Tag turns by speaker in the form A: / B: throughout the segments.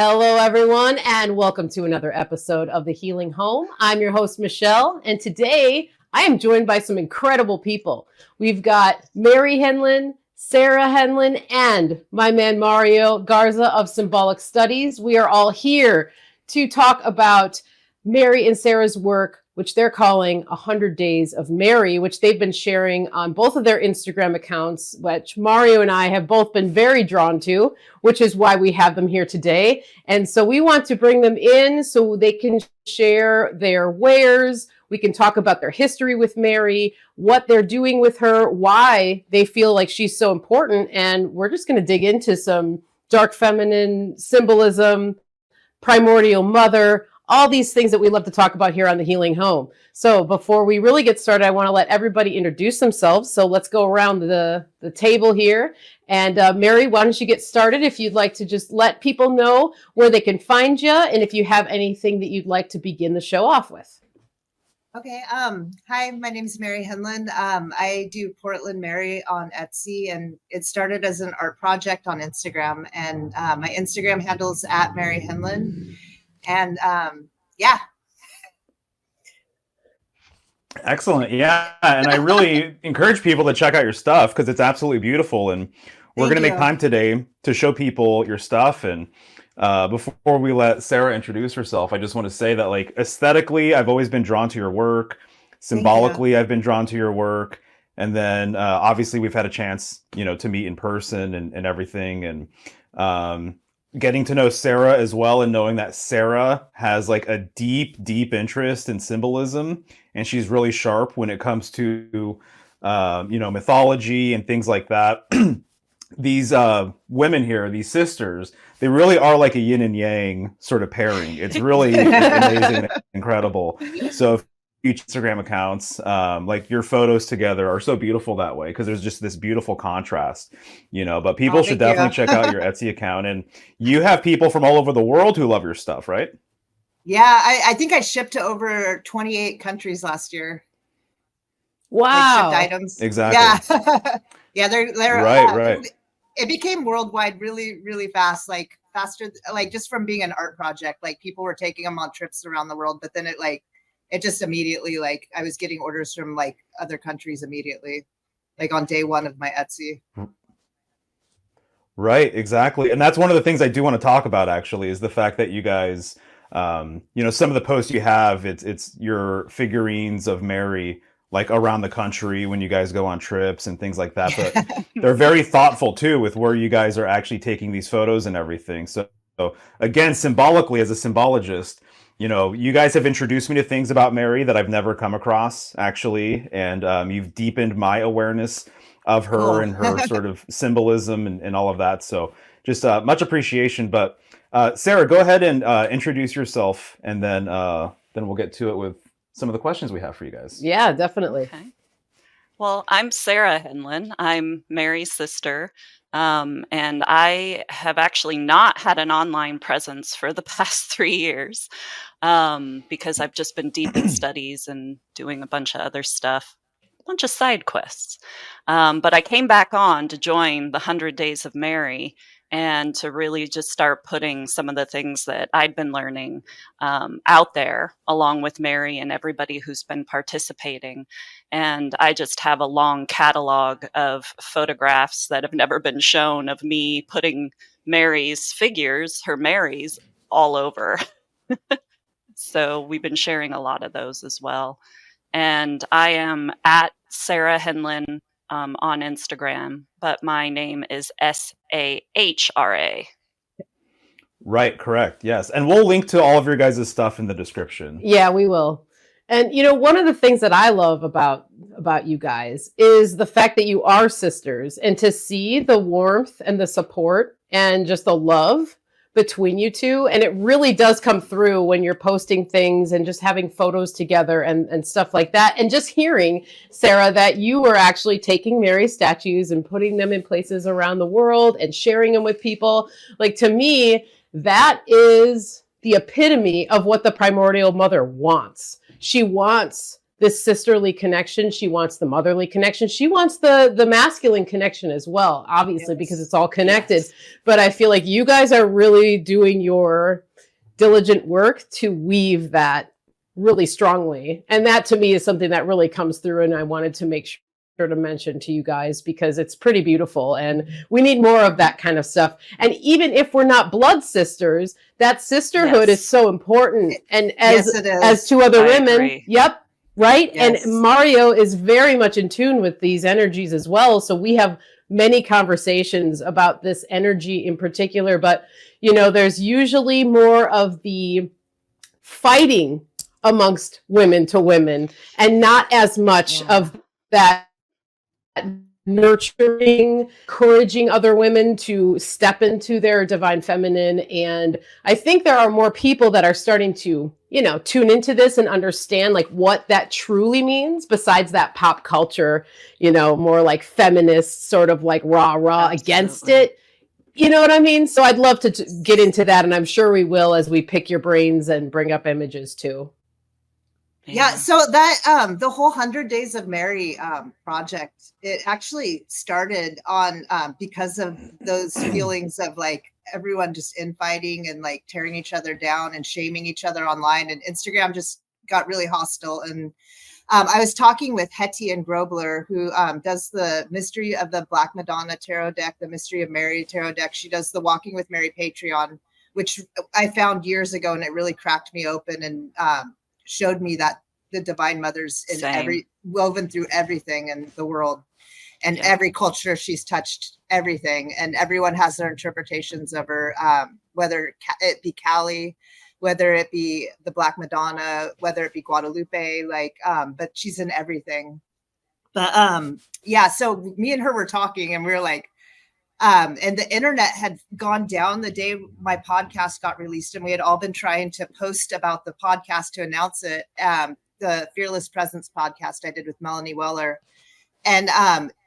A: Hello, everyone, and welcome to another episode of The Healing Home. I'm your host, Michelle, and today I am joined by some incredible people. We've got Mary Henlin, Sarah Henlin, and my man Mario Garza of Symbolic Studies. We are all here to talk about Mary and Sarah's work, which they're calling 100 Days of Mary, which they've been sharing on both of their Instagram accounts, which Mario and I have both been very drawn to, which is why we have them here today. And so we want to bring them in so they can share their wares. We can talk about their history with Mary, what they're doing with her, why they feel like she's so important. And we're just going to dig into some dark feminine symbolism, primordial mother, all these things that we love to talk about here on The Healing Home. So before we really get started, I want to let everybody introduce themselves. So let's go around the table here. And Mary, why don't you get started if you'd like to just let people know where they can find you and if you have anything that you'd like to begin the show off with.
B: Okay. Hi, my name is Mary Henlin. I do Portland Mary on Etsy, and it started as an art project on Instagram. And my Instagram handle is @Mary Henlin. And yeah.
C: Excellent. Yeah. And I really encourage people to check out your stuff because it's absolutely beautiful. And we're going to make time today to show people your stuff. And before we let Sarah introduce herself, I just want to say that, like, aesthetically, I've always been drawn to your work. Symbolically, I've been drawn to your work. And then obviously we've had a chance, to meet in person and everything. And getting to know Sarah as well, and knowing that Sarah has like a deep interest in symbolism, and she's really sharp when it comes to mythology and things like that. These women here, these sisters, they really are like a yin and yang sort of pairing. It's really amazing and incredible. So if each Instagram accounts, like your photos together are so beautiful that way because there's just this beautiful contrast, but people should definitely check out your Etsy account. And you have people from all over the world who love your stuff, right?
B: Yeah, I think I shipped to over 28 countries last year.
A: Wow.
B: Like shipped items.
C: Exactly.
B: Yeah. Yeah, they're
C: right.
B: It became worldwide really, really fast, like faster, like just from being an art project. Like people were taking them on trips around the world, but then it just immediately, like, I was getting orders from like other countries immediately, like on day one of my Etsy.
C: Right, exactly. And that's one of the things I do want to talk about, actually, is the fact that you guys, some of the posts you have, it's your figurines of Mary, like around the country when you guys go on trips and things like that. But they're very thoughtful too with where you guys are actually taking these photos and everything. So again, symbolically, as a symbologist, you guys have introduced me to things about Mary that I've never come across, actually. And you've deepened my awareness of her and her sort of symbolism and all of that. So just much appreciation. But Sarah, go ahead and introduce yourself, and then we'll get to it with some of the questions we have for you guys.
A: Yeah, definitely.
D: Okay. Well, I'm Sarah Henlin. I'm Mary's sister. And I have actually not had an online presence for the past 3 years because I've just been deep in studies and doing a bunch of other stuff, a bunch of side quests. But I came back on to join the 100 Days of Mary and to really just start putting some of the things that I'd been learning out there, along with Mary and everybody who's been participating. And I just have a long catalog of photographs that have never been shown of me putting Mary's figures, her Marys, all over. So we've been sharing a lot of those as well. And I am at Sarah Henlin on Instagram, but my name is Sahra.
C: Right, correct. Yes. And we'll link to all of your guys' stuff in the description.
A: Yeah, we will. And one of the things that I love about you guys is the fact that you are sisters, and to see the warmth and the support and just the love between you two. And it really does come through when you're posting things and just having photos together and stuff like that. And just hearing, Sarah, that you were actually taking Mary's statues and putting them in places around the world and sharing them with people. Like, to me, that is the epitome of what the primordial mother wants. She wants this sisterly connection. She wants the motherly connection. She wants the masculine connection as well, obviously, because it's all connected. Yes. But I feel like you guys are really doing your diligent work to weave that really strongly. And that to me is something that really comes through. And I wanted to make sure to mention to you guys because it's pretty beautiful and we need more of that kind of stuff. And even if we're not blood sisters, that sisterhood is so important. And as two other women,
D: agree.
A: Yep. Right.
B: Yes.
A: And Mario is very much in tune with these energies as well. So we have many conversations about this energy in particular, but you know, there's usually more of the fighting amongst women to women and not as much of that nurturing, encouraging other women to step into their divine feminine. And I think there are more people that are starting to, you know, tune into this and understand like what that truly means besides that pop culture, you know, more like feminist sort of like rah against it. You know what I mean? So I'd love to get into that. And I'm sure we will as we pick your brains and bring up images too.
B: Yeah, so that the whole 100 Days of Mary project, it actually started on because of those feelings of like everyone just infighting and like tearing each other down and shaming each other online, and Instagram just got really hostile. And I was talking with Hekate and Grobler, who does the Mystery of the Black Madonna tarot deck, the Mystery of Mary tarot deck. She does the Walking with Mary Patreon, which I found years ago, and it really cracked me open and showed me that the Divine Mother's in woven through everything in the world, and every culture she's touched everything, and everyone has their interpretations of her, whether it be Cali, whether it be the Black Madonna, whether it be Guadalupe, like, but she's in everything. But yeah, so me and her were talking, and we were like, and the internet had gone down the day my podcast got released, and we had all been trying to post about the podcast to announce it. The Fearless Presence podcast I did with Melanie Weller. And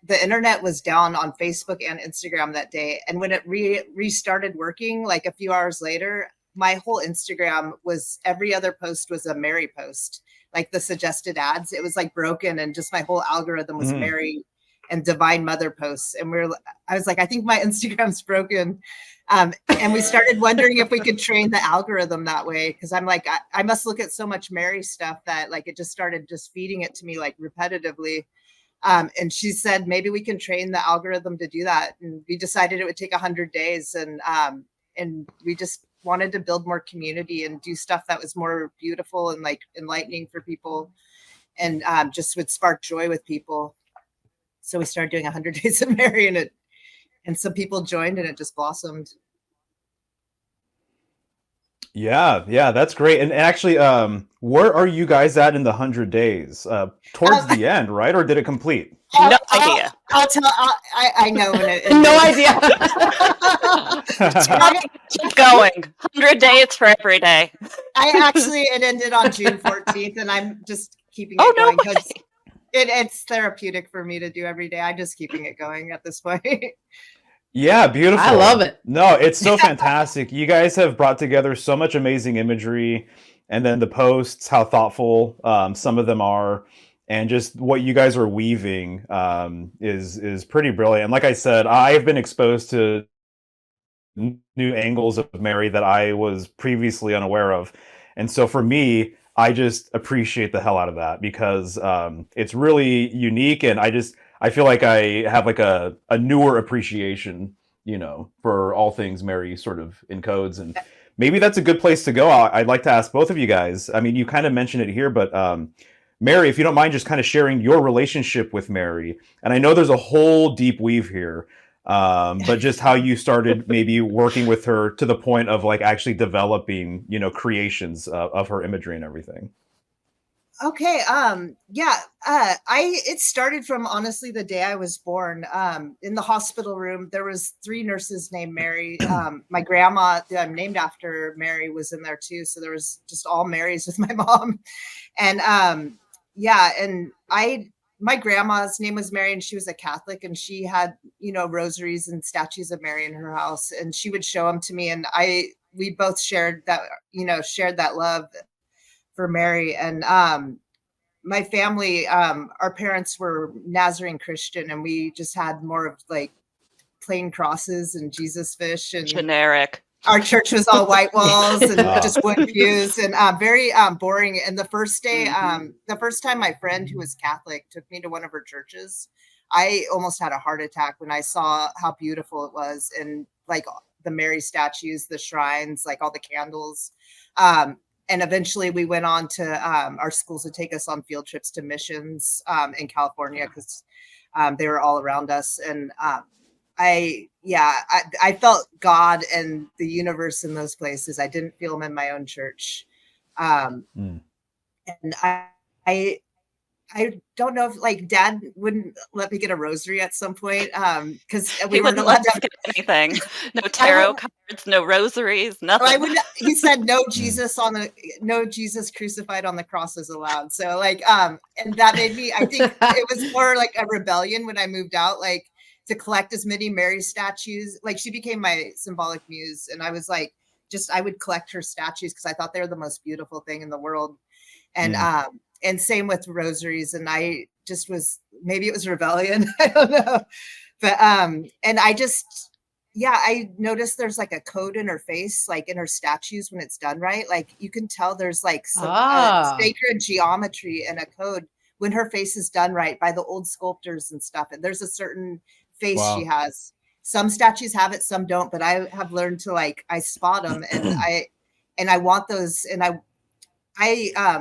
B: the internet was down on Facebook and Instagram that day. And when it restarted working, like a few hours later, my whole Instagram was, every other post was a Mary post, like the suggested ads. It was like broken, and just my whole algorithm was Mary and Divine Mother posts. And I was like, I think my Instagram's broken. And we started wondering if we could train the algorithm that way. Cause I'm like, I must look at so much Mary stuff that like, it just started just feeding it to me like repetitively. And she said, maybe we can train the algorithm to do that. And we decided it would take 100 days. And we just wanted to build more community and do stuff that was more beautiful and like enlightening for people, and just would spark joy with people. So we started doing 100 Days of Mary, and some people joined, and it just blossomed.
C: Yeah, that's great. And actually, where are you guys at in the 100 days? Towards the end, right? Or did it complete?
D: No idea.
B: I'll tell. I know when it.
A: No idea.
D: Keep going. 100 days for every day.
B: It ended on June 14th, and I'm just keeping it going because it's therapeutic for me to do every day. I'm just keeping it going at this point.
C: Yeah, beautiful.
A: I love it.
C: No, it's so fantastic. You guys have brought together so much amazing imagery, and then the posts, how thoughtful some of them are, and just what you guys are weaving is pretty brilliant. And like I said, I've been exposed to new angles of Mary that I was previously unaware of. And so for me, I just appreciate the hell out of that because it's really unique, and I feel like I have like a newer appreciation, you know, for all things Mary sort of encodes. And maybe that's a good place to go. I'd like to ask both of you guys. I mean, you kind of mentioned it here, but Mary, if you don't mind just kind of sharing your relationship with Mary. And I know there's a whole deep weave here, but just how you started maybe working with her to the point of like actually developing, you know, creations of her imagery and everything.
B: Okay. It started from honestly the day I was born. In the hospital room, there was 3 nurses named Mary. My grandma, that I'm named after Mary, was in there too. So there was just all Marys with my mom. And my grandma's name was Mary, and she was a Catholic, and she had, you know, rosaries and statues of Mary in her house, and she would show them to me. And we both shared that love for Mary. And my family, our parents were Nazarene Christian, and we just had more of like plain crosses and Jesus fish, and
D: generic.
B: Our church was all white walls and just wood pews, and very boring. And the first day, the first time my friend who was Catholic took me to one of her churches, I almost had a heart attack when I saw how beautiful it was, and like the Mary statues, the shrines, like all the candles. And eventually we went on to our schools would take us on field trips to missions in California, because they were all around us. And I felt God and the universe in those places. I didn't feel him in my own church. And I don't know if like Dad wouldn't let me get a rosary at some point, because we weren't allowed to
D: get anything. No tarot cards, no rosaries, nothing.
B: He said no Jesus no Jesus crucified on the cross is allowed. So like and that made me, I think it was more like a rebellion when I moved out, like to collect as many Mary statues. Like she became my symbolic muse, and I was like, I would collect her statues because I thought they were the most beautiful thing in the world. And same with rosaries. And I just was, maybe it was rebellion. I don't know. But, and I noticed there's like a code in her face, like in her statues when it's done right. Like you can tell there's like some sacred geometry and a code when her face is done right by the old sculptors and stuff. And there's a certain face she has. Some statues have it, some don't, but I have learned to I spot them, and I want those. And I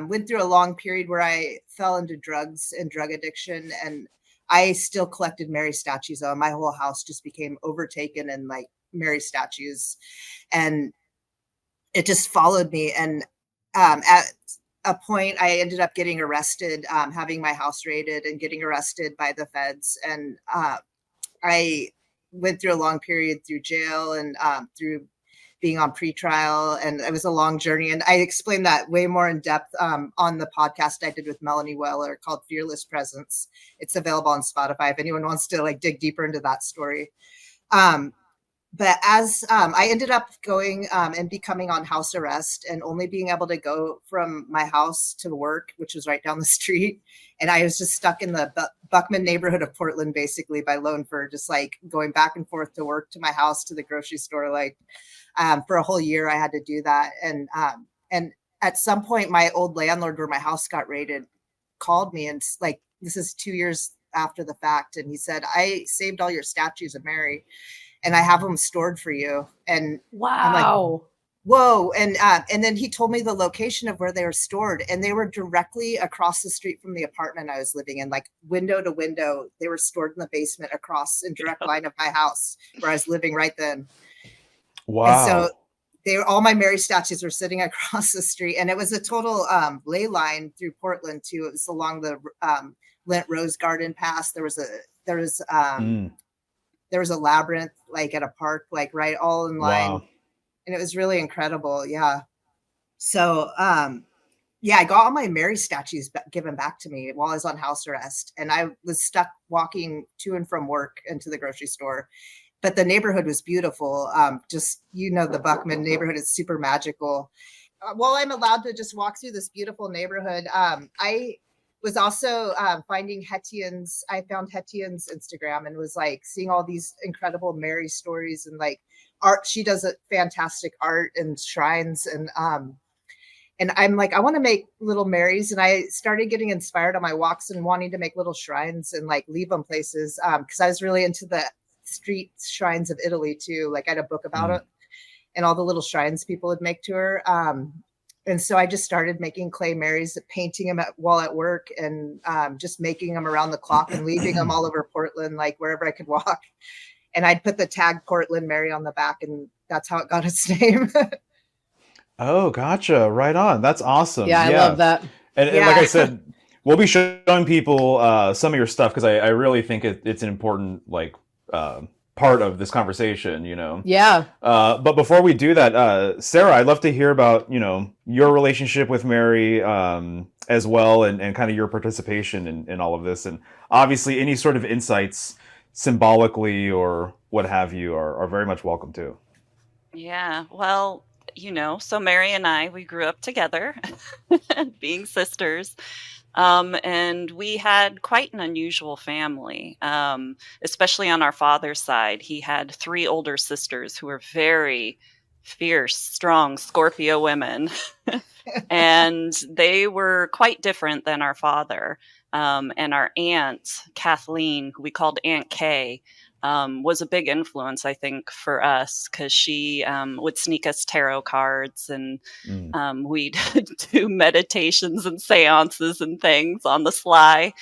B: went through a long period where I fell into drugs and drug addiction, and I still collected Mary statues. My whole house just became overtaken in like Mary statues, and it just followed me. And at a point, I ended up getting arrested, having my house raided and getting arrested by the feds. And I went through a long period through jail and through being on pretrial, and it was a long journey. And I explained that way more in depth on the podcast I did with Melanie Weller called Fearless Presence. It's available on Spotify if anyone wants to dig deeper into that story. But as I ended up going and becoming on house arrest and only being able to go from my house to work, which was right down the street. And I was just stuck in the Buckman neighborhood of Portland, basically by Loanford, just like going back and forth to work, to my house, to the grocery store. For a whole year, I had to do that. And at some point, my old landlord where my house got raided called me, and this is 2 years after the fact. And he said, I saved all your statues of Mary and I have them stored for you. And
A: wow.
B: I'm like, whoa. And then he told me the location of where they were stored, and they were directly across the street from the apartment I was living in, like window to window. They were stored in the basement across in direct line of my house where I was living right then.
C: Wow.
B: And so all my Mary statues were sitting across the street, and it was a total ley line through Portland too. It was along the Lent Rose Garden Pass. There was a labyrinth, like at a park, like right all in line.
C: Wow.
B: And it was really incredible. Yeah. So, I got all my Mary statues given back to me while I was on house arrest, and I was stuck walking to and from work into the grocery store. But the neighborhood was beautiful. The Buckman neighborhood is super magical. While I'm allowed to just walk through this beautiful neighborhood, I was also finding Hetian's. I found Hetian's Instagram and was seeing all these incredible Mary stories and art. She does a fantastic art and shrines. And I'm I want to make little Marys. And I started getting inspired on my walks and wanting to make little shrines and leave them places. Because I was really into the street shrines of Italy too. I had a book about it and all the little shrines people would make to her. And so I just started making clay Marys, painting them while at work, and just making them around the clock and leaving them all over Portland, wherever I could walk. And I'd put the tag Portland Mary on the back, and that's how it got its name.
C: Oh, gotcha. Right on. That's awesome.
A: Yeah, I love that.
C: And like I said, we'll be showing people some of your stuff because I really think it's an important part of this conversation,
A: Yeah.
C: But before we do that, Sarah, I'd love to hear about, your relationship with Mary as well, and kind of your participation in all of this. And obviously any sort of insights symbolically or what have you are very much welcome too.
D: Yeah. Well, so Mary and I, we grew up together being sisters. And we had quite an unusual family, especially on our father's side. He had 3 older sisters who were very fierce, strong Scorpio women. And they were quite different than our father. And our aunt, Kathleen, who we called Aunt Kay, was a big influence, I think, for us because she would sneak us tarot cards and we'd do meditations and seances and things on the sly.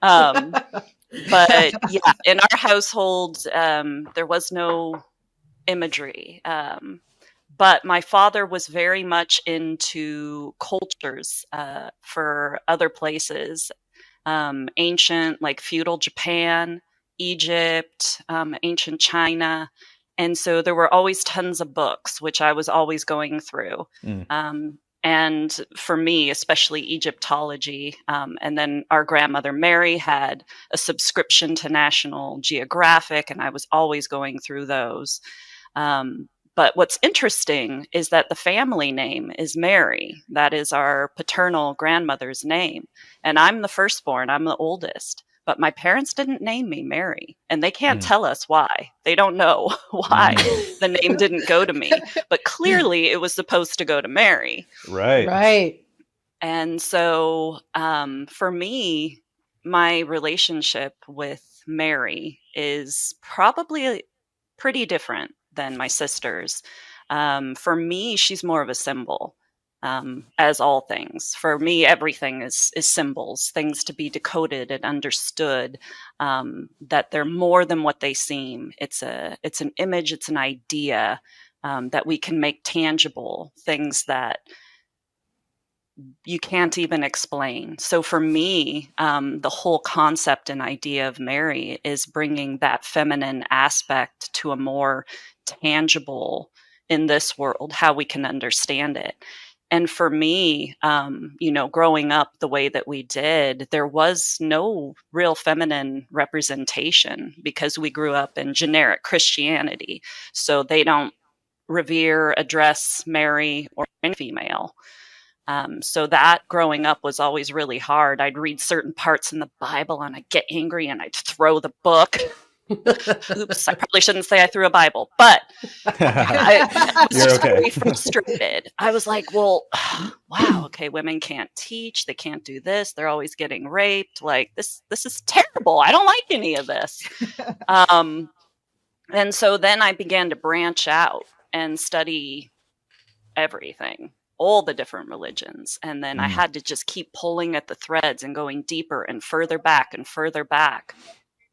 D: But yeah, in our household, there was no imagery. But my father was very much into cultures for other places, ancient, like feudal Japan, Egypt, ancient China. And so there were always tons of books, which I was always going through. And for me, especially Egyptology. And then our grandmother Mary had a subscription to National Geographic, and I was always going through those. But what's interesting is that the family name is Mary. That is our paternal grandmother's name. And I'm the firstborn, I'm the oldest. But my parents didn't name me Mary, and they can't tell us why. They don't know why the name didn't go to me. But clearly it was supposed to go to Mary.
A: Right.
D: And so for me, my relationship with Mary is probably pretty different than my sisters. For me, she's more of a symbol, as all things. For me, everything is symbols, things to be decoded and understood, that they're more than what they seem. It's an image, it's an idea that we can make tangible, things that you can't even explain. So for me, the whole concept and idea of Mary is bringing that feminine aspect to a more tangible in this world, how we can understand it. And for me, growing up the way that we did, there was no real feminine representation because we grew up in generic Christianity. So they don't revere, address Mary or any female. So that growing up was always really hard. I'd read certain parts in the Bible and I'd get angry and I'd throw the book. Oops, I probably shouldn't say I threw a Bible, but I was
C: You're
D: just
C: okay.
D: very frustrated. I was like, well, wow, okay, women can't teach. They can't do this. They're always getting raped. Like this is terrible. I don't like any of this. And so then I began to branch out and study everything, all the different religions. And then I had to just keep pulling at the threads and going deeper and further back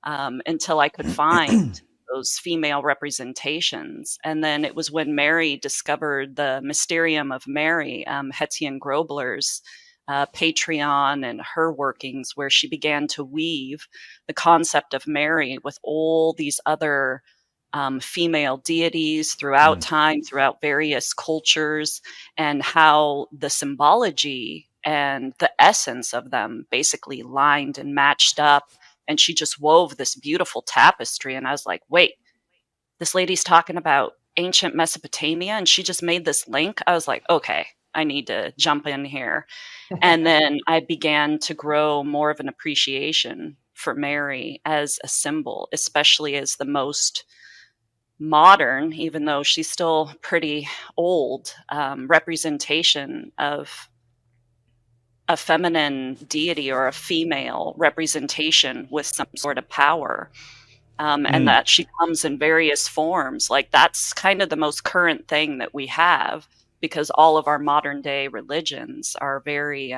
D: until I could find those female representations. And then it was when Mary discovered the Mysterium of Mary, Hetzian Grobler's Patreon and her workings, where she began to weave the concept of Mary with all these other female deities throughout time, throughout various cultures, and how the symbology and the essence of them basically lined and matched up. And she just wove this beautiful tapestry. And I was like, wait, this lady's talking about ancient Mesopotamia and she just made this link. I was like, okay, I need to jump in here. And then I began to grow more of an appreciation for Mary as a symbol, especially as the most modern, even though she's still pretty old, representation of a feminine deity or a female representation with some sort of power. And that she comes in various forms. Like that's kind of the most current thing that we have, because all of our modern day religions are very,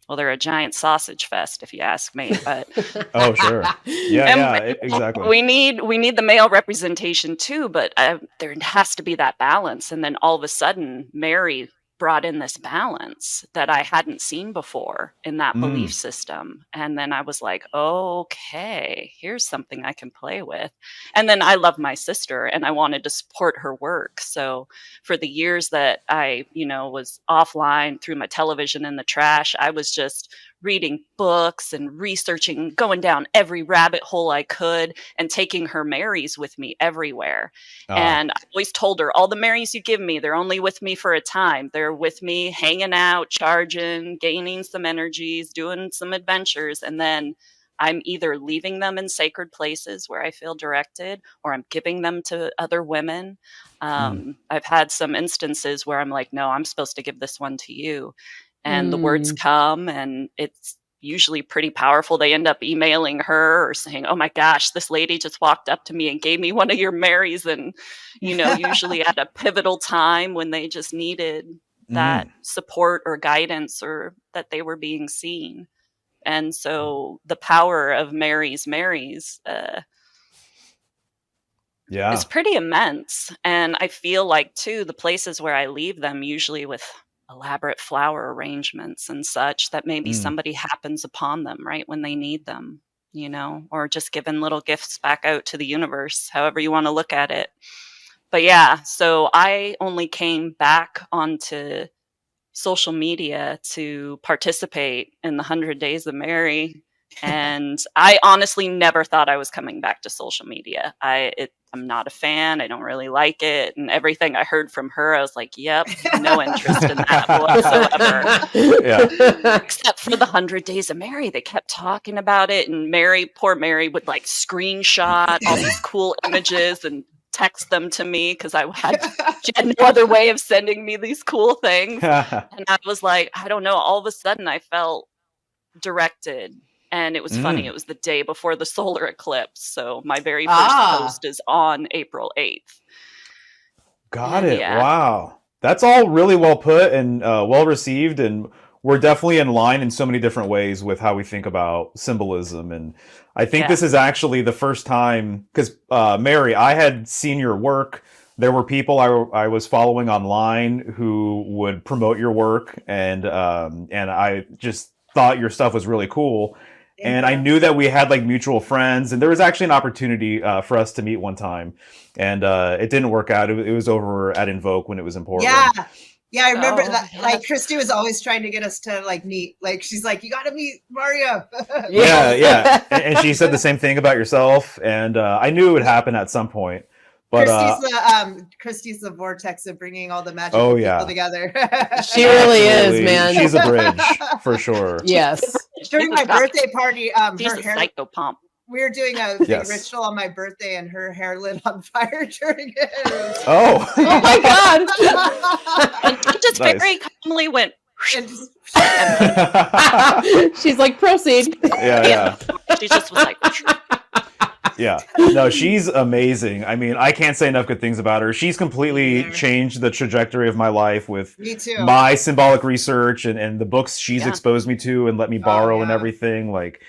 D: well, they're a giant sausage fest, if you ask me. But
C: oh, sure, yeah, exactly.
D: We need the male representation too, but there has to be that balance. And then all of a sudden, Mary brought in this balance that I hadn't seen before in that belief system. And then I was like, okay, here's something I can play with. And then I love my sister and I wanted to support her work. So for the years that I, was offline, threw my television in the trash, I was just reading books and researching, going down every rabbit hole I could, and taking her Marys with me everywhere. And I always told her, all the Marys you give me, they're only with me for a time. They're with me hanging out, charging, gaining some energies, doing some adventures. And then I'm either leaving them in sacred places where I feel directed, or I'm giving them to other women. I've had some instances where I'm like, no, I'm supposed to give this one to you. And the words come, and it's usually pretty powerful. They end up emailing her or saying, oh my gosh, this lady just walked up to me and gave me one of your Marys. And, usually at a pivotal time when they just needed that support or guidance, or that they were being seen. And so the power of Mary's is pretty immense. And I feel like, too, the places where I leave them, usually with elaborate flower arrangements and such, that maybe somebody happens upon them right when they need them, or just giving little gifts back out to the universe, however you want to look at it. But yeah, so I only came back onto social media to participate in the 100 Days of Mary. And I honestly never thought I was coming back to social media. I'm not a fan. I don't really like it. And everything I heard from her, I was like, yep, no interest in that whatsoever.
C: Yeah.
D: Except for the 100 Days of Mary. They kept talking about it. And poor Mary would like screenshot all these cool images and text them to me, because she had no other way of sending me these cool things. And I was like, I don't know. All of a sudden I felt directed. And it was funny. It was the day before the solar eclipse. So my very first post is on April 8th.
C: Got it. Yeah. Wow. That's all really well put and well received. And we're definitely in line in so many different ways with how we think about symbolism. And I think this is actually the first time, because Mary, I had seen your work. There were people I was following online who would promote your work. And I just thought your stuff was really cool. And I knew that we had like mutual friends, and there was actually an opportunity for us to meet one time, and it didn't work out. It was over at Invoke when it was in Portland.
B: Yeah, I remember that. Yes. Like Christy was always trying to get us to like meet. Like she's like, "You got to meet Mario."
C: Yeah. And she said the same thing about yourself, and I knew it would happen at some point. But
B: Christy's the vortex of bringing all the magical people together.
A: She really is, man.
C: She's a bridge for sure.
A: Yes.
B: During my birthday party,
D: she's her hair psychopomp.
B: We were doing a big ritual on my birthday, and her hair lit on fire during it.
C: Oh
A: my God!
D: And I just very calmly went.
A: She's like, proceed.
C: Yeah.
D: She just was like.
C: Yeah. No, she's amazing. I mean, I can't say enough good things about her. She's completely changed the trajectory of my life with my symbolic research and the books she's exposed me to and let me borrow and everything. Like,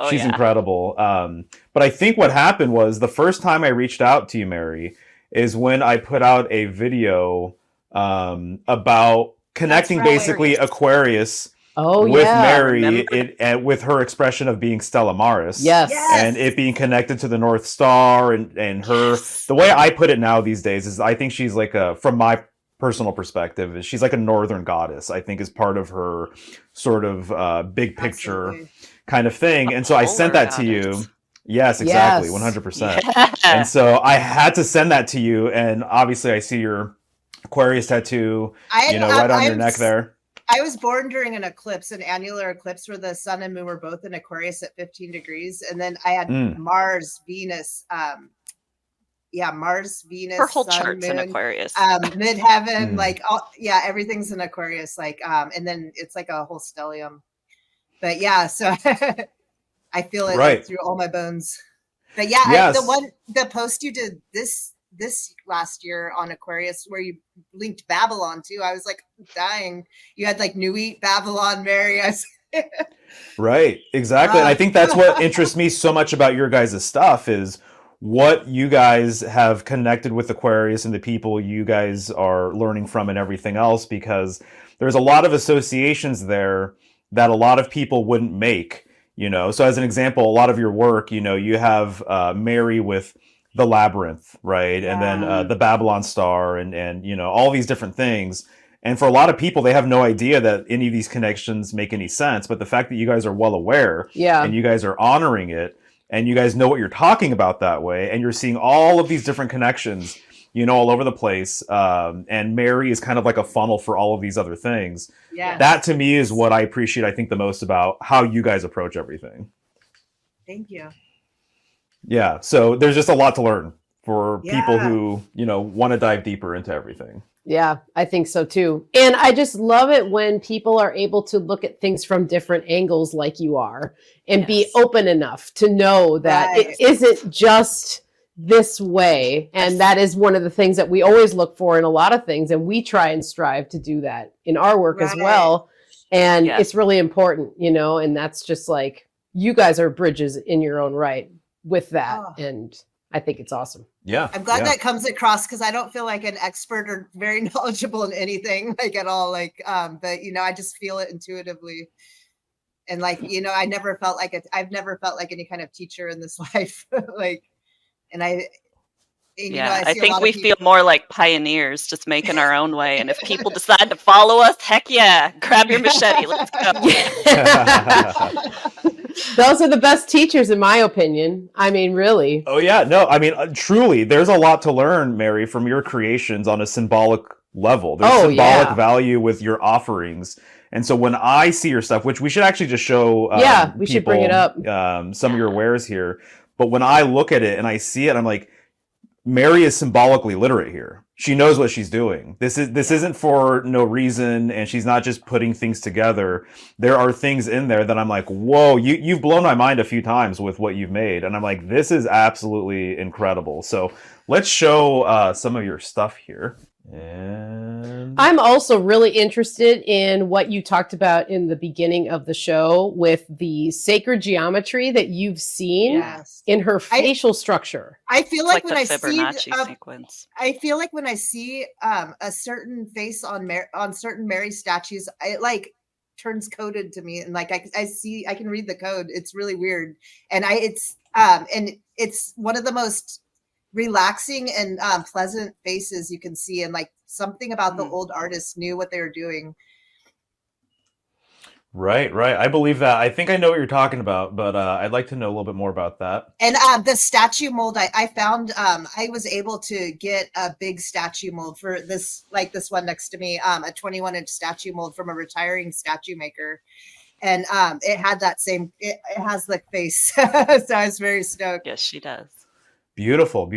C: she's incredible. But I think what happened was the first time I reached out to you, Mary, is when I put out a video about connecting basically Aquarius with Mary, and with her expression of being Stella Maris, and it being connected to the North Star, and her. The way I put it now these days is, I think she's like from my personal perspective, is she's like a northern goddess. I think is part of her sort of big picture kind of thing. And so I sent that to you. Yes, exactly, 100%. And so I had to send that to you, and obviously I see your Aquarius tattoo, right on your neck there.
B: I was born during an eclipse, an annular eclipse, where the sun and moon were both in Aquarius at 15 degrees. And then I had Mars, Venus, Mars, Venus,
D: her whole
B: sun,
D: chart's
B: moon,
D: in Aquarius.
B: Midheaven, everything's in Aquarius. And then it's like a whole stellium. But so I feel it through all my bones. But the post you did this last year on Aquarius, where you linked Babylon too, I was like dying. You had like Nuit, Babylon, Mary.
C: Right, exactly. And I think that's what interests me so much about your guys' stuff, is what you guys have connected with Aquarius and the people you guys are learning from and everything else, because there's a lot of associations there that a lot of people wouldn't make, So as an example, a lot of your work, you have Mary with the labyrinth, right? And then the Babylon star and all these different things. And for a lot of people, they have no idea that any of these connections make any sense. But the fact that you guys are well aware and you guys are honoring it and you guys know what you're talking about that way, and you're seeing all of these different connections, you know, all over the place. And Mary is kind of like a funnel for all of these other things.
B: Yeah.
C: That to me is what I appreciate, I think, the most about how you guys approach everything.
B: Thank you.
C: Yeah. So there's just a lot to learn for people who, you know, want to dive deeper into everything.
A: Yeah, I think so too. And I just love it when people are able to look at things from different angles like you are and be open enough to know that it isn't just this way. And that is one of the things that we always look for in a lot of things. And we try and strive to do that in our work as well. And it's really important, you know, and that's just like, you guys are bridges in your own right with that. And I think it's awesome.
C: Yeah.
B: I'm glad that comes across, because I don't feel like an expert or very knowledgeable in anything like at all. Like, but you know, I just feel it intuitively. And like, you know, I've never felt like any kind of teacher in this life. Like, and I
D: think we feel more like pioneers, just making our own way. And if people decide to follow us, heck yeah, grab your machete, let's go.
A: Those are the best teachers, in my opinion. I mean, really.
C: Oh yeah, no, I mean, truly, there's a lot to learn, Mary, from your creations on a symbolic level. There's symbolic value with your offerings. And so when I see your stuff, which we should actually just show
A: we should bring it up.
C: Some of your wares here. But when I look at it and I see it, I'm like, Mary is symbolically literate here. She knows what she's doing. This isn't for no reason, and she's not just putting things together. There are things in there that I'm like, whoa, you've blown my mind a few times with what you've made. And I'm like, this is absolutely incredible. So let's show some of your stuff here. And
A: I'm also really interested in what you talked about in the beginning of the show with the sacred geometry that you've seen in her facial structure.
B: I feel like when I
D: Fibonacci sequence.
B: I feel like when I see a certain face on certain Mary statues, it like turns coded to me, and like I can read the code. It's really weird, and it's one of the most relaxing and pleasant faces you can see, and like something about the old artists knew what they were doing.
C: Right. I believe that. I think I know what you're talking about, but I'd like to know a little bit more about that.
B: And the statue mold I found, I was able to get a big statue mold for this, like this one next to me, a 21-inch statue mold from a retiring statue maker. And it had that same, it has the face. So I was very stoked.
D: Yes, she does.
C: Beautiful.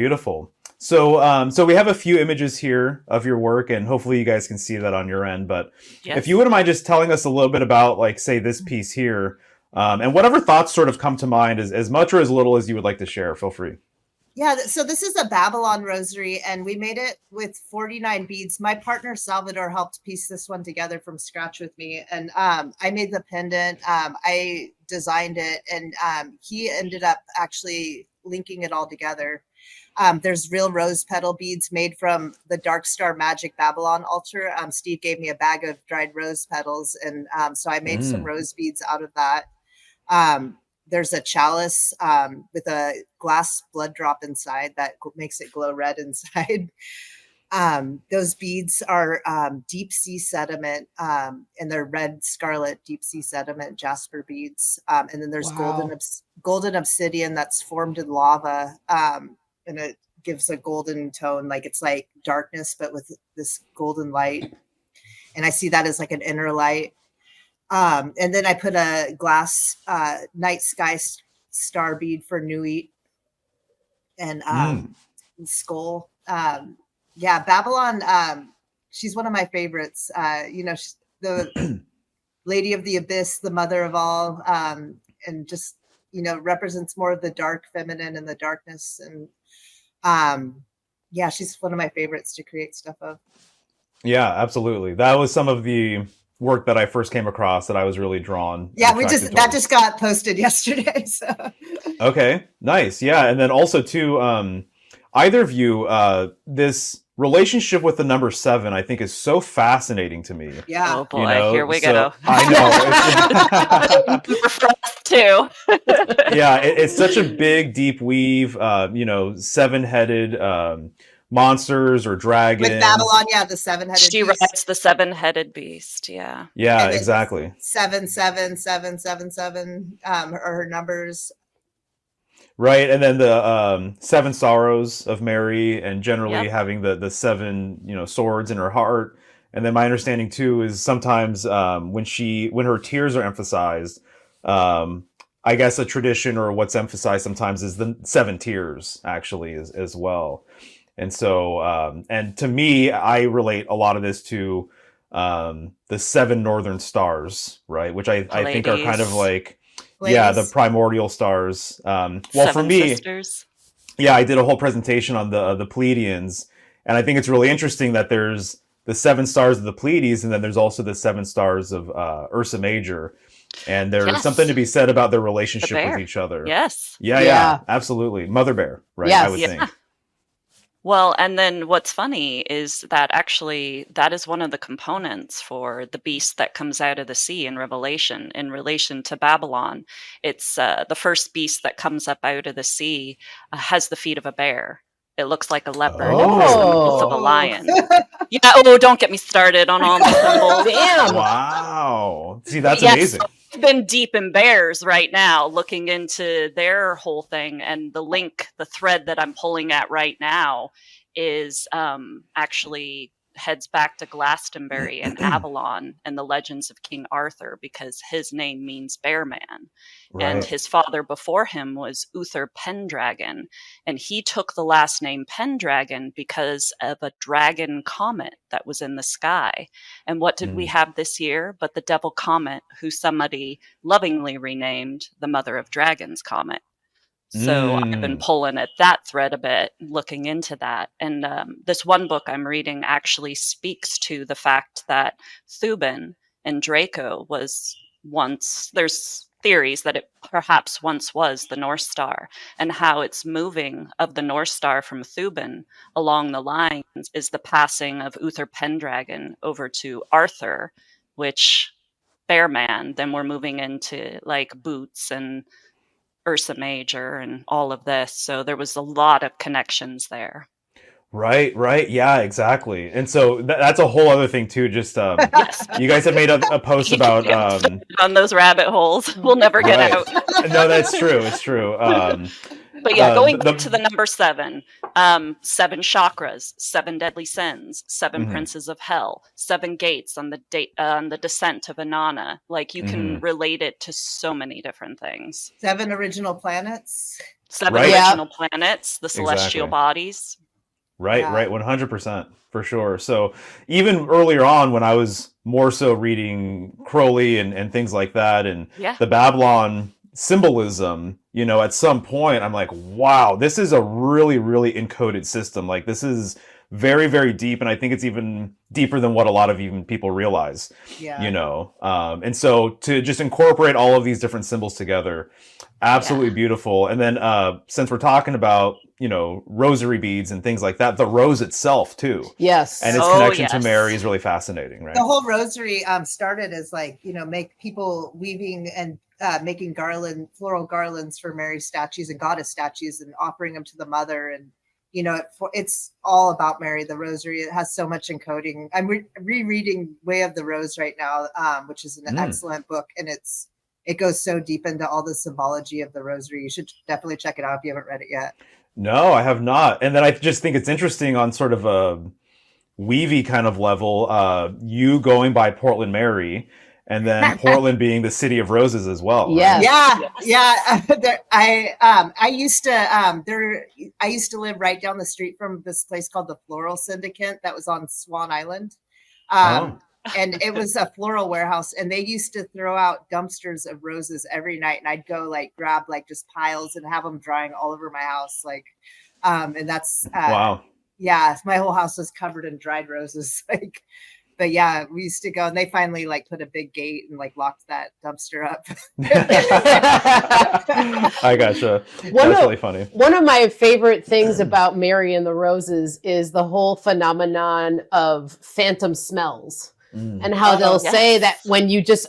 C: So we have a few images here of your work, and hopefully you guys can see that on your end. But if you wouldn't mind just telling us a little bit about, like, say, this piece here, and whatever thoughts sort of come to mind, as much or as little as you would like to share, feel free.
B: Yeah, so this is a Babylon rosary, and we made it with 49 beads. My partner Salvador helped piece this one together from scratch with me, and I made the pendant. I designed it, and he ended up actually linking it all together. There's real rose petal beads made from the Dark Star Magic Babylon altar. Steve gave me a bag of dried rose petals, and so I made some rose beads out of that. There's a chalice with a glass blood drop inside that makes it glow red inside. Those beads are deep sea sediment, and they're red scarlet deep sea sediment jasper beads. And then there's golden obsidian that's formed in lava, and it gives a golden tone, like it's like darkness but with this golden light. And I see that as like an inner light. And then I put a glass night sky star bead for Nui and skull. Babylon, she's one of my favorites. She's the lady of the abyss, the mother of all, and just, represents more of the dark feminine and the darkness. And she's one of my favorites to create stuff of. Yeah,
C: absolutely. That was some of the work that I first came across that I was really drawn.
B: Yeah, that just got posted yesterday. So.
C: Okay, nice. Yeah, and then also too, either of you, this relationship with the number 7, I think, is so fascinating to me.
B: Yeah.
D: Oh boy, here we go.
C: I know.
D: For us too.
C: Yeah, it's such a big, deep weave. 7-headed monsters or dragons.
B: With Babylon, yeah, the seven-headed
D: She
B: beast.
D: rides the seven-headed beast. Yeah.
C: Yeah,
B: And it's
C: exactly.
B: 77777 are her numbers.
C: Right, and then the seven sorrows of Mary, and generally
D: Yep.
C: having the seven swords in her heart. And then my understanding too is sometimes when her tears are emphasized, I guess a tradition or what's emphasized sometimes is the seven tears actually as well. And so and to me, I relate a lot of this to the seven northern stars, right? Which I think are kind of like. Yeah, the primordial stars. Well, for me,
D: Sisters.
C: Yeah, I did a whole presentation on the Pleiadians, and I think it's really interesting that there's the seven stars of the Pleiades, and then there's also the seven stars of Ursa Major, and there's something to be said about their relationship with each other.
D: Yes.
C: Yeah, absolutely. Mother Bear, right?
A: Yes.
C: I would think.
D: Well, and then what's funny is that actually that is one of the components for the beast that comes out of the sea in Revelation in relation to Babylon. It's the first beast that comes up out of the sea has the feet of a bear. It looks like a leopard. It has the mouth of a lion. Yeah. Oh, don't get me started on all the symbols.
A: Damn.
C: Wow. See, that's amazing.
D: I've been deep in bears right now, looking into their whole thing, and the thread that I'm pulling at right now is actually heads back to Glastonbury and Avalon and the legends of King Arthur, because his name means bear man. Right. And his father before him was Uther Pendragon, and he took the last name Pendragon because of a dragon comet that was in the sky. And what did we have this year but the devil comet, who somebody lovingly renamed the Mother of Dragons comet. So I've been pulling at that thread a bit, looking into that. And this one book I'm reading actually speaks to the fact that Thuban and Draco was once, there's theories that it perhaps once was the North Star, and how its moving of the North Star from Thuban along the lines is the passing of Uther Pendragon over to Arthur, which bear man, then we're moving into like Boots and Ursa Major and all of this. So there was a lot of connections there.
C: Right. Yeah, exactly. And so that's a whole other thing too. Just you guys have made a post about
D: on those rabbit holes. We'll never get out.
C: No, that's true. It's true.
D: But yeah, going back to the number 7, 7 chakras, 7 deadly sins, 7 princes of hell, 7 gates on the descent of Inanna. Like you can relate it to so many different things.
B: 7 original planets.
D: 7 original planets, the celestial bodies.
C: Right, 100% for sure. So even earlier on, when I was more so reading Crowley and things like that, and the Babylon symbolism, at some point I'm like, wow, this is a really, really encoded system. Like this is very, very deep, and I think it's even deeper than what a lot of even people realize. And so to just incorporate all of these different symbols together, absolutely beautiful. And then since we're talking about rosary beads and things like that, the rose itself too, and its connection to Mary is really fascinating, right?
B: The whole rosary started as like make people weaving and making floral garlands for Mary statues and goddess statues and offering them to the mother. And it's all about Mary. The rosary, it has so much encoding. I'm rereading Way of the Rose right now, which is an excellent book, and it goes so deep into all the symbology of the rosary. You should definitely check it out if you haven't read it yet.
C: No, I have not. And then I just think it's interesting on sort of a weavy kind of level, you going by Portland Mary, and then Portland being the city of roses as well.
A: Yes.
C: Right?
B: I used to live right down the street from this place called the Floral Syndicate that was on Swan Island. And it was a floral warehouse, and they used to throw out dumpsters of roses every night, and I'd go grab just piles and have them drying all over my house. And that's
C: wow.
B: Yeah, my whole house was covered in dried roses. But yeah, we used to go, and they finally put a big gate and locked that dumpster up.
C: I gotcha. That's really funny.
A: One of my favorite things about Mary and the Roses is the whole phenomenon of phantom smells. And how they'll say that when you just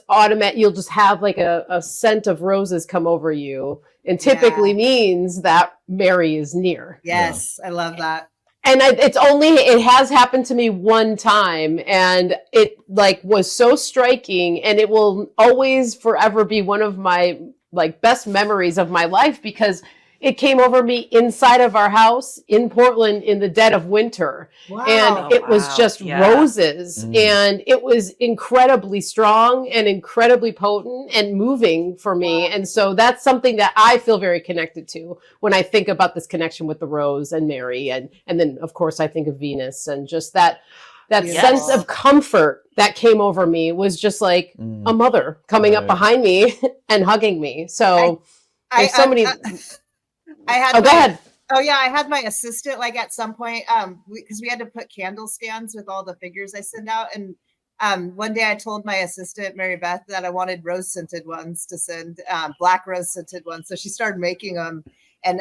A: you'll just have a scent of roses come over you, and typically means that Mary is near.
B: Yes, I love that.
A: it has happened to me one time, and it like was so striking, and it will always forever be one of my like best memories of my life, because it came over me inside of our house in Portland in the dead of winter.
B: Wow.
A: And it was just roses. And it was incredibly strong and incredibly potent and moving for me. And so that's something that I feel very connected to when I think about this connection with the rose and Mary. And then, of course, I think of Venus, and just that sense of comfort that came over me was just like a mother coming up behind me and hugging me. So there's so many... go ahead.
B: Oh yeah, I had my assistant like at some point, because we had to put candle stands with all the figures I send out, and one day I told my assistant Mary Beth that I wanted rose scented ones to send, black rose scented ones. So she started making them, and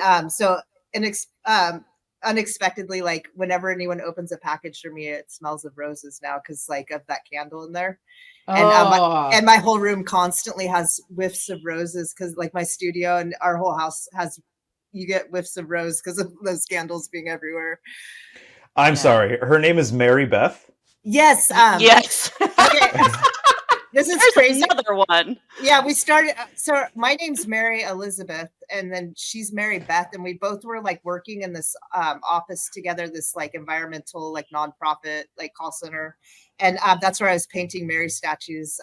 B: unexpectedly, like whenever anyone opens a package for me, it smells of roses now because like of that candle in there. And my whole room constantly has whiffs of roses because like my studio and our whole house has. You get whiffs of rose because of those candles being everywhere.
C: I'm sorry. Her name is Mary Beth?
B: Yes.
D: Yes.
B: Okay. This is crazy.
D: Another one.
B: Yeah, we started. So my name's Mary Elizabeth, and then she's Mary Beth, and we both were like working in this office together, this like environmental, like nonprofit, like call center, and that's where I was painting Mary statues.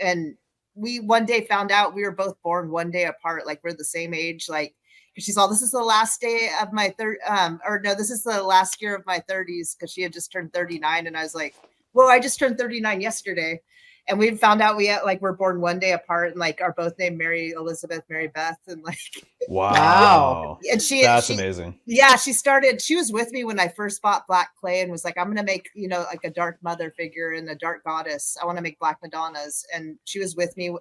B: And we one day found out we were both born one day apart, like we're the same age, like. She's all, this is the last day of my this is the last year of my 30s, because she had just turned 39. And I was like, whoa, I just turned 39 yesterday. And we found out we're born one day apart, and like are both named Mary Elizabeth, Mary Beth. And like,
C: wow.
B: And
C: that's amazing.
B: Yeah. She was with me when I first bought black clay and was like, I'm going to make, like a dark mother figure and a dark goddess. I want to make Black Madonnas. And she was with me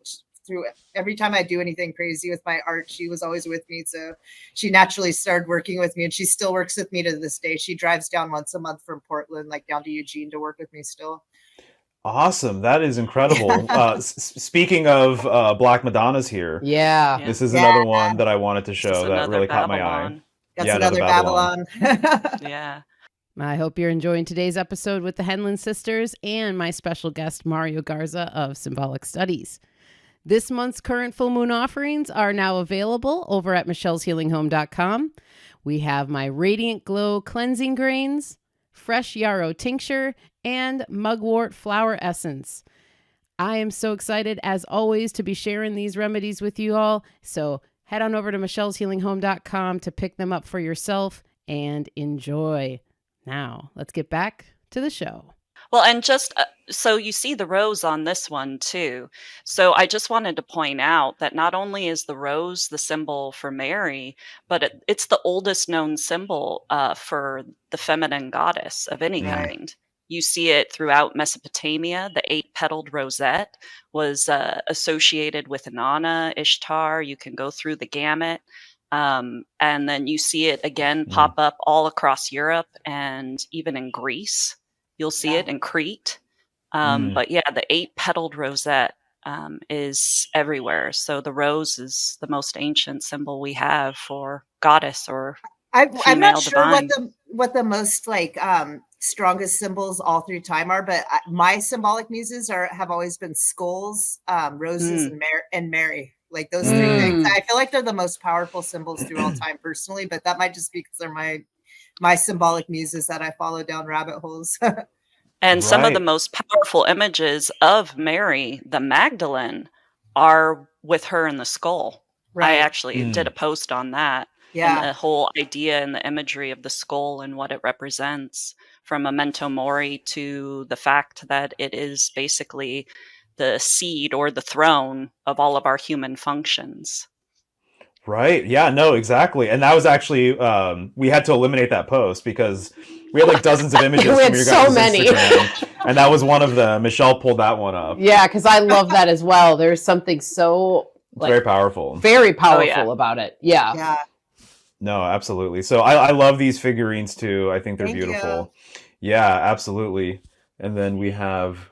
B: through every time I do anything crazy with my art. She was always with me. So she naturally started working with me, and she still works with me to this day. She drives down once a month from Portland, like down to Eugene, to work with me still.
C: Awesome. That is incredible. Speaking of Black Madonnas here.
A: Yeah.
C: This is another one that I wanted to show that really caught my eye.
B: That's another Babylon.
D: Yeah.
A: I hope you're enjoying today's episode with the Henlin Sisters and my special guest, Mario Garza of Symbolic Studies. This month's current full moon offerings are now available over at michelleshealinghome.com. We have my Radiant Glow cleansing grains, fresh yarrow tincture, and mugwort flower essence. I am so excited, as always, to be sharing these remedies with you all. So head on over to michelleshealinghome.com to pick them up for yourself and enjoy. Now, let's get back to the show.
D: Well, and just so you see the rose on this one too. So I just wanted to point out that not only is the rose the symbol for Mary, but it's the oldest known symbol for the feminine goddess of any kind. You see it throughout Mesopotamia. The 8-petaled rosette was associated with Inanna, Ishtar. You can go through the gamut. And then you see it again pop up all across Europe and even in Greece. You'll see it in Crete. But yeah, the 8-petaled rosette is everywhere. So the rose is the most ancient symbol we have for goddess or
B: I'm not sure
D: divine.
B: what the most like strongest symbols all through time are, but my symbolic muses have always been skulls, roses, and Mary. Like those three things. I feel like they're the most powerful symbols through all time personally, but that might just be because they're my symbolic muses that I follow down rabbit holes.
D: And some of the most powerful images of Mary, the Magdalene, are with her in the skull. I actually did a post on that.
B: Yeah.
D: And the whole idea and the imagery of the skull and what it represents, from memento mori to the fact that it is basically the seed or the throne of all of our human functions.
C: Right. Yeah, no, exactly. And that was actually, we had to eliminate that post because we had like dozens of images from your guys' Instagram. And that was one of them. Michelle pulled that one up.
A: Yeah, because I love that as well. There's something so
C: very powerful.
A: Very powerful about it. Yeah.
B: Yeah.
C: No, absolutely. So I love these figurines too. I think they're
B: Thank
C: beautiful.
B: you.
C: Yeah, absolutely. And then we have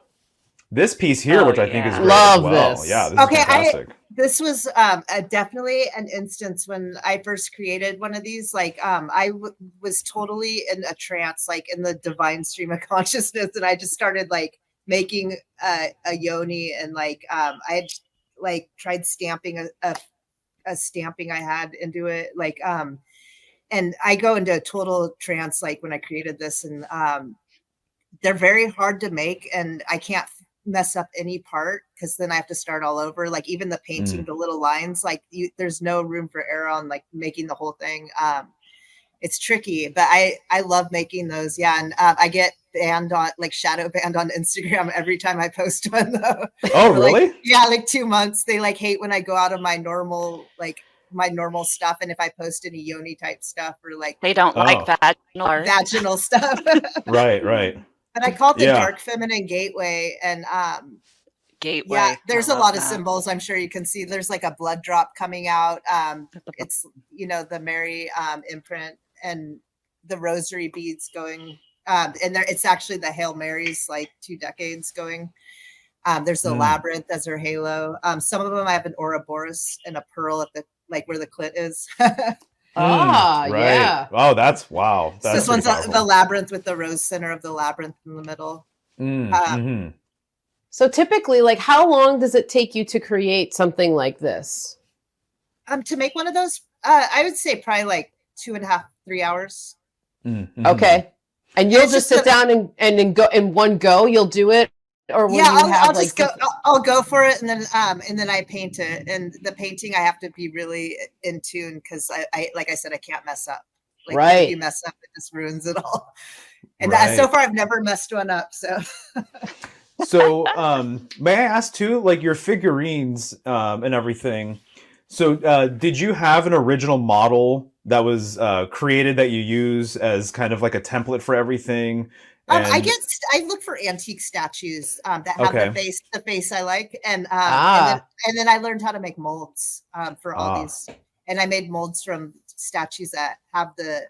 C: this piece here,
D: Oh,
C: which I think is
D: yeah.
C: great
A: Love
C: as well.
A: this.
C: Yeah, this
B: Okay,
C: is fantastic.
B: this was definitely an instance when I first created one of these. Like, was totally in a trance, like in the divine stream of consciousness, and I just started like making a yoni, and like I had like tried stamping a stamping I had into it, like and I go into a total trance like when I created this, and they're very hard to make, and I can't mess up any part because then I have to start all over. Like even the painting, the little lines, like there's no room for error on like making the whole thing. It's tricky, but I love making those. Yeah, and I get banned on like shadow banned on Instagram every time I post one though.
C: Oh, really?
B: Like, yeah, like 2 months. They like hate when I go out of my normal stuff, and if I post any yoni type stuff or like
D: They don't like vaginal art.
B: vaginal stuff.
C: Right.
B: But I call it the
C: Yeah.
B: dark feminine gateway, and
D: Gateway.
B: yeah, there's
D: I
B: a
D: love
B: lot of
D: that.
B: symbols. I'm sure you can see. There's like a blood drop coming out. It's the Mary imprint and the rosary beads going. And there, it's actually the Hail Marys, like 2 decades going. There's the labyrinth as her halo. Some of them I have an Ouroboros and a pearl at the like where the clit is.
A: Ah,
C: right.
A: yeah.
C: Oh, that's wow. That's
B: This one's
C: powerful.
B: the labyrinth with the rose center of the labyrinth in the middle.
A: So typically, like, how long does it take you to create something like this?
B: To make one of those, I would say probably like 2.5, 3 hours.
A: Okay, and you'll
B: It's
A: just
B: just
A: sit down and go in one go. You'll do it, or will you have
B: I'll
A: like
B: just go. I'll go for it, and then I paint it. And the painting, I have to be really in tune because I like I said, I can't mess up. Like
A: Right.
B: if you mess up, it just ruins it all. And
C: Right.
B: so far, I've never messed one up. So.
C: So, may I ask too, like your figurines and everything. So, did you have an original model that was created that you use as kind of like a template for everything?
B: I look for antique statues that have the face I like, and then I learned how to make molds for all these, and I made molds from statues that have the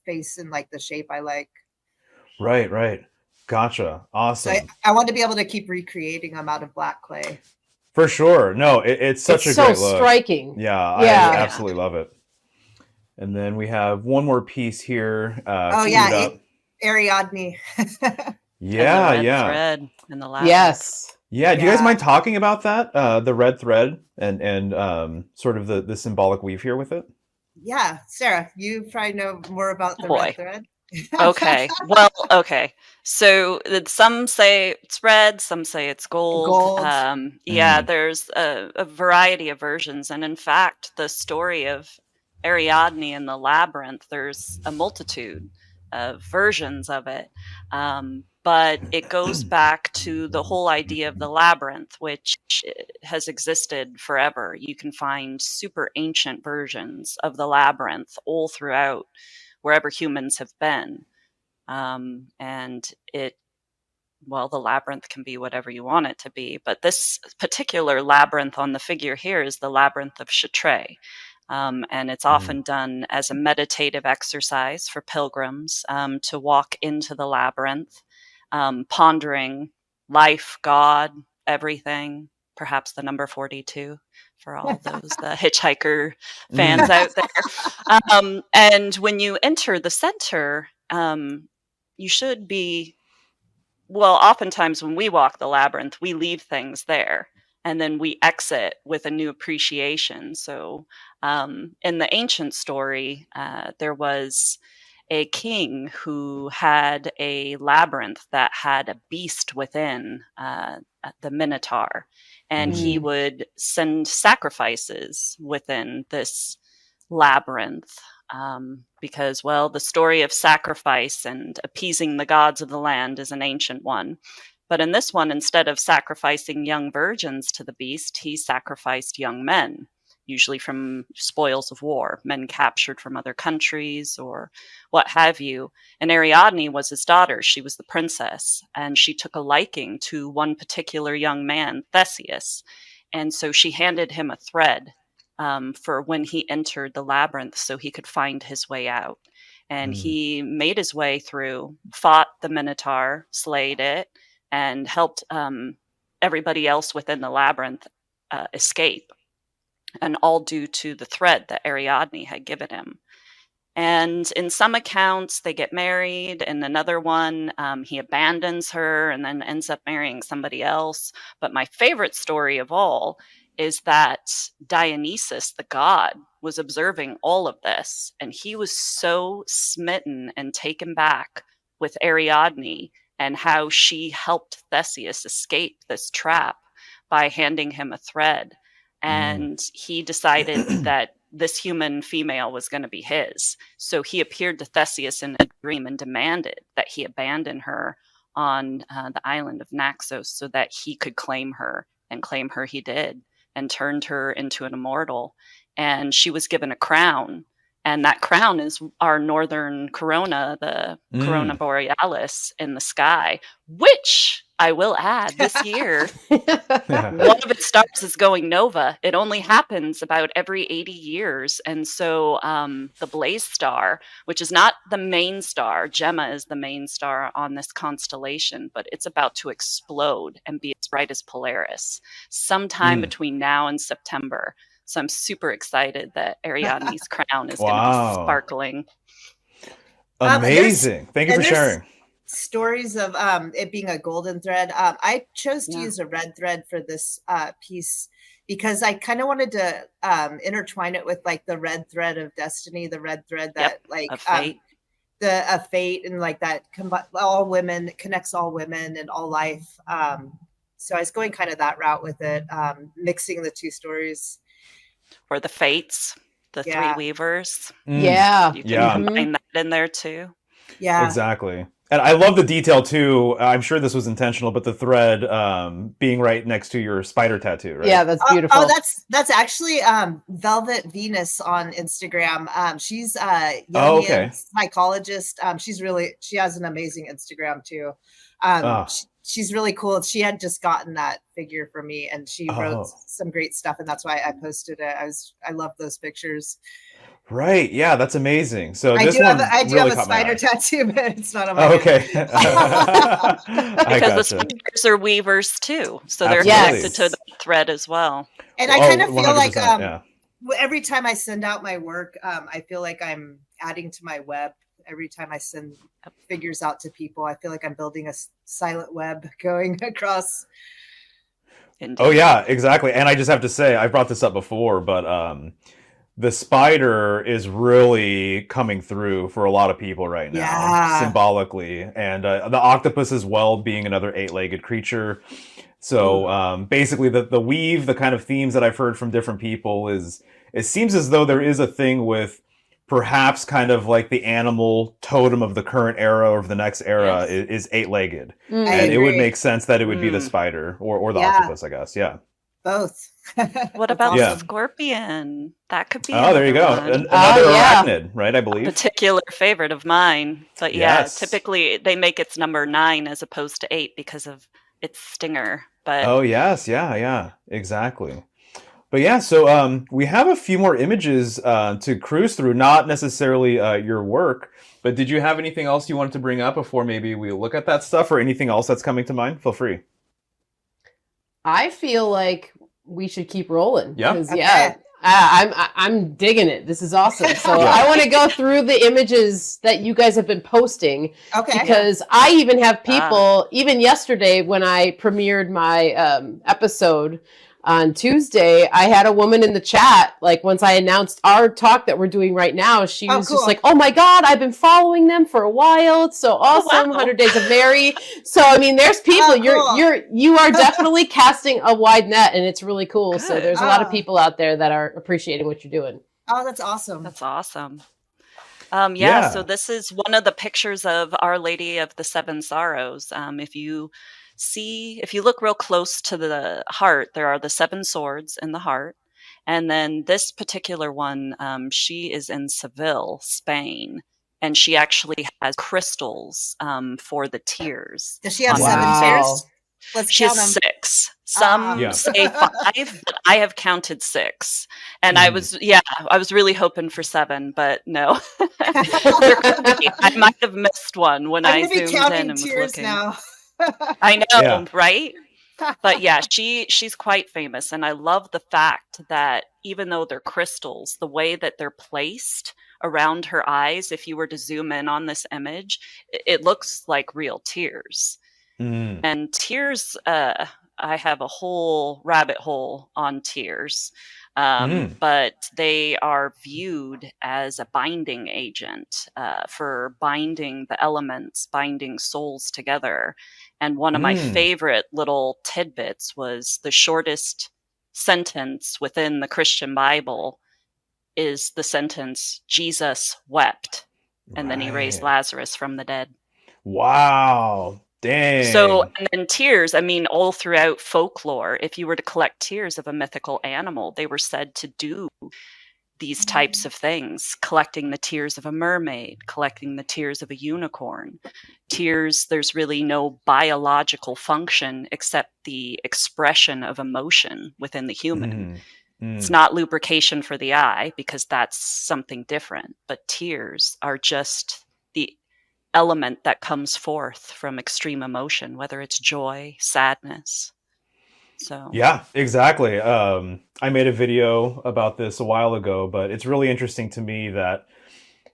B: face and like the shape I like.
C: Right. Gotcha. Awesome.
B: So I want to be able to keep recreating them out of black clay.
C: For sure. No, it's such a great look.
A: Striking.
C: Yeah, I absolutely love it. And then we have one more piece here.
B: Ariadne.
C: Yeah.
D: Thread in the lab.
A: Yes.
C: Yeah. Do you guys mind talking about that? The red thread and sort of the symbolic weave here with it?
B: Yeah, Sarah, you probably know more about the red thread.
D: Okay. Well, okay. So some say it's red, some say it's gold. There's a variety of versions. And in fact, the story of Ariadne and the labyrinth, there's a multitude of versions of it. But it goes back to the whole idea of the labyrinth, which has existed forever. You can find super ancient versions of the labyrinth all throughout wherever humans have been. And the labyrinth can be whatever you want it to be. But this particular labyrinth on the figure here is the labyrinth of Hekate. And it's often done as a meditative exercise for pilgrims to walk into the labyrinth, pondering life, God, everything, perhaps the number 42 for all those the hitchhiker fans out there. And when you enter the center, you should be, oftentimes when we walk the labyrinth, we leave things there and then we exit with a new appreciation. So in the ancient story, there was a king who had a labyrinth that had a beast within, the Minotaur, and he would send sacrifices within this labyrinth because, the story of sacrifice and appeasing the gods of the land is an ancient one. But in this one, instead of sacrificing young virgins to the beast, he sacrificed young men, usually from spoils of war, men captured from other countries or what have you. And Ariadne was his daughter. She was the princess, and she took a liking to one particular young man, Theseus. And so she handed him a thread for when he entered the labyrinth so he could find his way out. And he made his way through, fought the Minotaur, slayed it, and helped everybody else within the labyrinth escape, and all due to the thread that Ariadne had given him. And in some accounts, they get married. In another one, he abandons her and then ends up marrying somebody else. But my favorite story of all is that Dionysus, the god, was observing all of this. And he was so smitten and taken back with Ariadne and how she helped Theseus escape this trap by handing him a thread. And he decided that this human female was going to be his. So he appeared to Theseus in a dream and demanded that he abandon her on the island of Naxos so that he could claim her, and claim her he did, and turned her into an immortal. And she was given a crown. And that crown is our northern corona, the corona borealis in the sky, which I will add this year, one of its stars is going nova. It only happens about every 80 years. And so the Blaze star, which is not the main star, Gemma is the main star on this constellation, but it's about to explode and be as bright as Polaris sometime between now and September. So I'm super excited that Ariadne's crown is going to be sparkling.
C: Amazing. Thank you for sharing.
B: Stories of it being a golden thread. I chose to use a red thread for this piece because I kind of wanted to intertwine it with like the red thread of destiny, the red thread that a fate and like that all women connects all women and all life. So I was going kind of that route with it, mixing the two stories.
D: Or the fates, the three weavers.
A: Yeah.
D: You can find that in there too.
B: Yeah.
C: Exactly. And I love the detail too. I'm sure this was intentional, but the thread being right next to your spider tattoo, right?
A: Yeah, that's beautiful.
B: That's actually Velvet Venus on Instagram. She's a Jungian psychologist. She has an amazing Instagram too. She's really cool. She had just gotten that figure for me, and she wrote some great stuff, and that's why I posted it. I love those pictures.
C: Right. Yeah, that's amazing. So
B: I
C: this
B: do
C: one
B: have
C: really
B: a
C: caught my
B: spider
C: eye.
B: tattoo, but it's not on my
C: Okay.
D: Because the spiders are weavers too, so they're connected to the thread as well.
B: And I kind of feel like
C: every
B: time I send out my work, I feel like I'm adding to my web. Every time I send figures out to people, I feel like I'm building a silent web going across.
D: Indeed.
C: Oh yeah, exactly. And I just have to say, I brought this up before, but the spider is really coming through for a lot of people right now, symbolically. And the octopus as well, being another 8-legged creature. So basically the weave, the kind of themes that I've heard from different people is, it seems as though there is a thing with perhaps kind of like the animal totem of the current era or of the next era is 8-legged. And it would make sense that it would be the spider or the octopus, I guess. Yeah.
B: Both.
D: What about the scorpion? That could be.
C: Oh, there you go. Another arachnid, right? I believe.
D: A particular favorite of mine. But typically they make its number 9 as opposed to 8 because of its stinger. But
C: yeah, exactly. But yeah, so we have a few more images to cruise through, not necessarily your work, but did you have anything else you wanted to bring up before maybe we look at that stuff, or anything else that's coming to mind? Feel free.
A: I feel like we should keep rolling.
C: Yeah.
A: I'm digging it. This is awesome. So I want to go through the images that you guys have been posting.
B: Okay.
A: Because I even have people, even yesterday when I premiered my episode on Tuesday, I had a woman in the chat, like once I announced our talk that we're doing right now, she was just like, oh my God, I've been following them for a while. It's so awesome. 100 Days of Mary. So, I mean, there's people, you are definitely casting a wide net, and it's really cool. Good. So there's a lot of people out there that are appreciating what you're doing.
B: Oh, that's awesome.
D: That's awesome. So this is one of the pictures of Our Lady of the Seven Sorrows. If you look real close to the heart, there are the 7 swords in the heart. And then this particular one, she is in Seville, Spain. And she actually has crystals for the tears.
B: Does she have 7 tears?
D: She has 6. Some say 5, but I have counted 6. And I was really hoping for 7, but no. I might have missed one when I zoomed in and was looking.
B: Now.
D: I know, right? But yeah, she's quite famous, and I love the fact that even though they're crystals, the way that they're placed around her eyes, if you were to zoom in on this image, it looks like real tears.
C: Mm.
D: And tears, I have a whole rabbit hole on tears,
C: Mm.
D: but they are viewed as a binding agent for binding the elements, binding souls together. And one of my
C: Mm.
D: favorite little tidbits was the shortest sentence within the Christian Bible is the sentence, Jesus wept, and then he raised
C: Right.
D: Lazarus from the dead.
C: Wow.
D: So,
C: Dang.
D: and then tears, I mean, all throughout folklore, if you were to collect tears of a mythical animal, they were said to do these types of things, collecting the tears of a mermaid, collecting the tears of a unicorn. Tears, there's really no biological function except the expression of emotion within the human.
C: Mm.
D: It's
C: Mm.
D: not lubrication for the eye because that's something different, but tears are just the element that comes forth from extreme emotion, whether it's joy, sadness. So
C: Yeah, exactly. I made a video about this a while ago, but it's really interesting to me that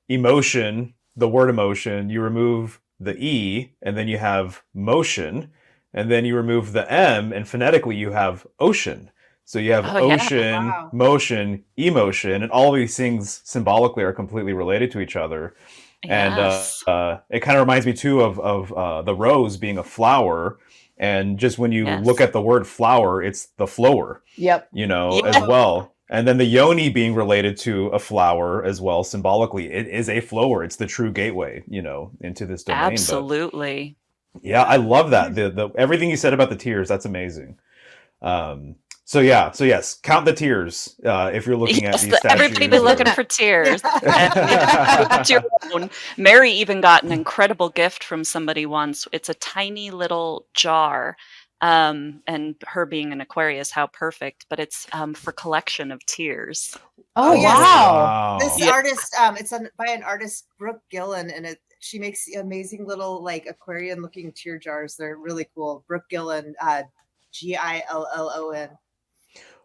C: emotion, the word emotion, you remove the E and then you have motion, and then you remove the M and phonetically you have ocean. So you have
D: oh yeah,
C: ocean,
B: Wow.
C: motion, emotion, and all of these things symbolically are completely related to each other. And
D: yes,
C: it kind of reminds me too of the rose being a flower. And just when you look
D: yes,
C: at the word flower, it's the flower,
A: Yep.
C: as
D: yeah,
C: well. And then the yoni being related to a flower as well, symbolically, it is a flower. It's the true gateway, into this domain. But
D: absolutely.
C: yeah, I love that. The everything you said about the tears, that's amazing. Um, so yeah, so yes, count the tears if you're looking at
D: Yes,
C: these
D: everybody be
C: statues.
D: looking
C: Or...
D: for tears. And it's your own. Mary even got an incredible gift from somebody once. It's a tiny little jar. And her being an Aquarius, how perfect, but it's for collection of tears.
A: Oh,
B: yes.
A: wow.
B: This
D: Yeah.
B: artist, it's by an artist, Brooke Gillen, and she makes amazing little like aquarium looking tear jars. They're really cool. Brooke Gillen, Gillon.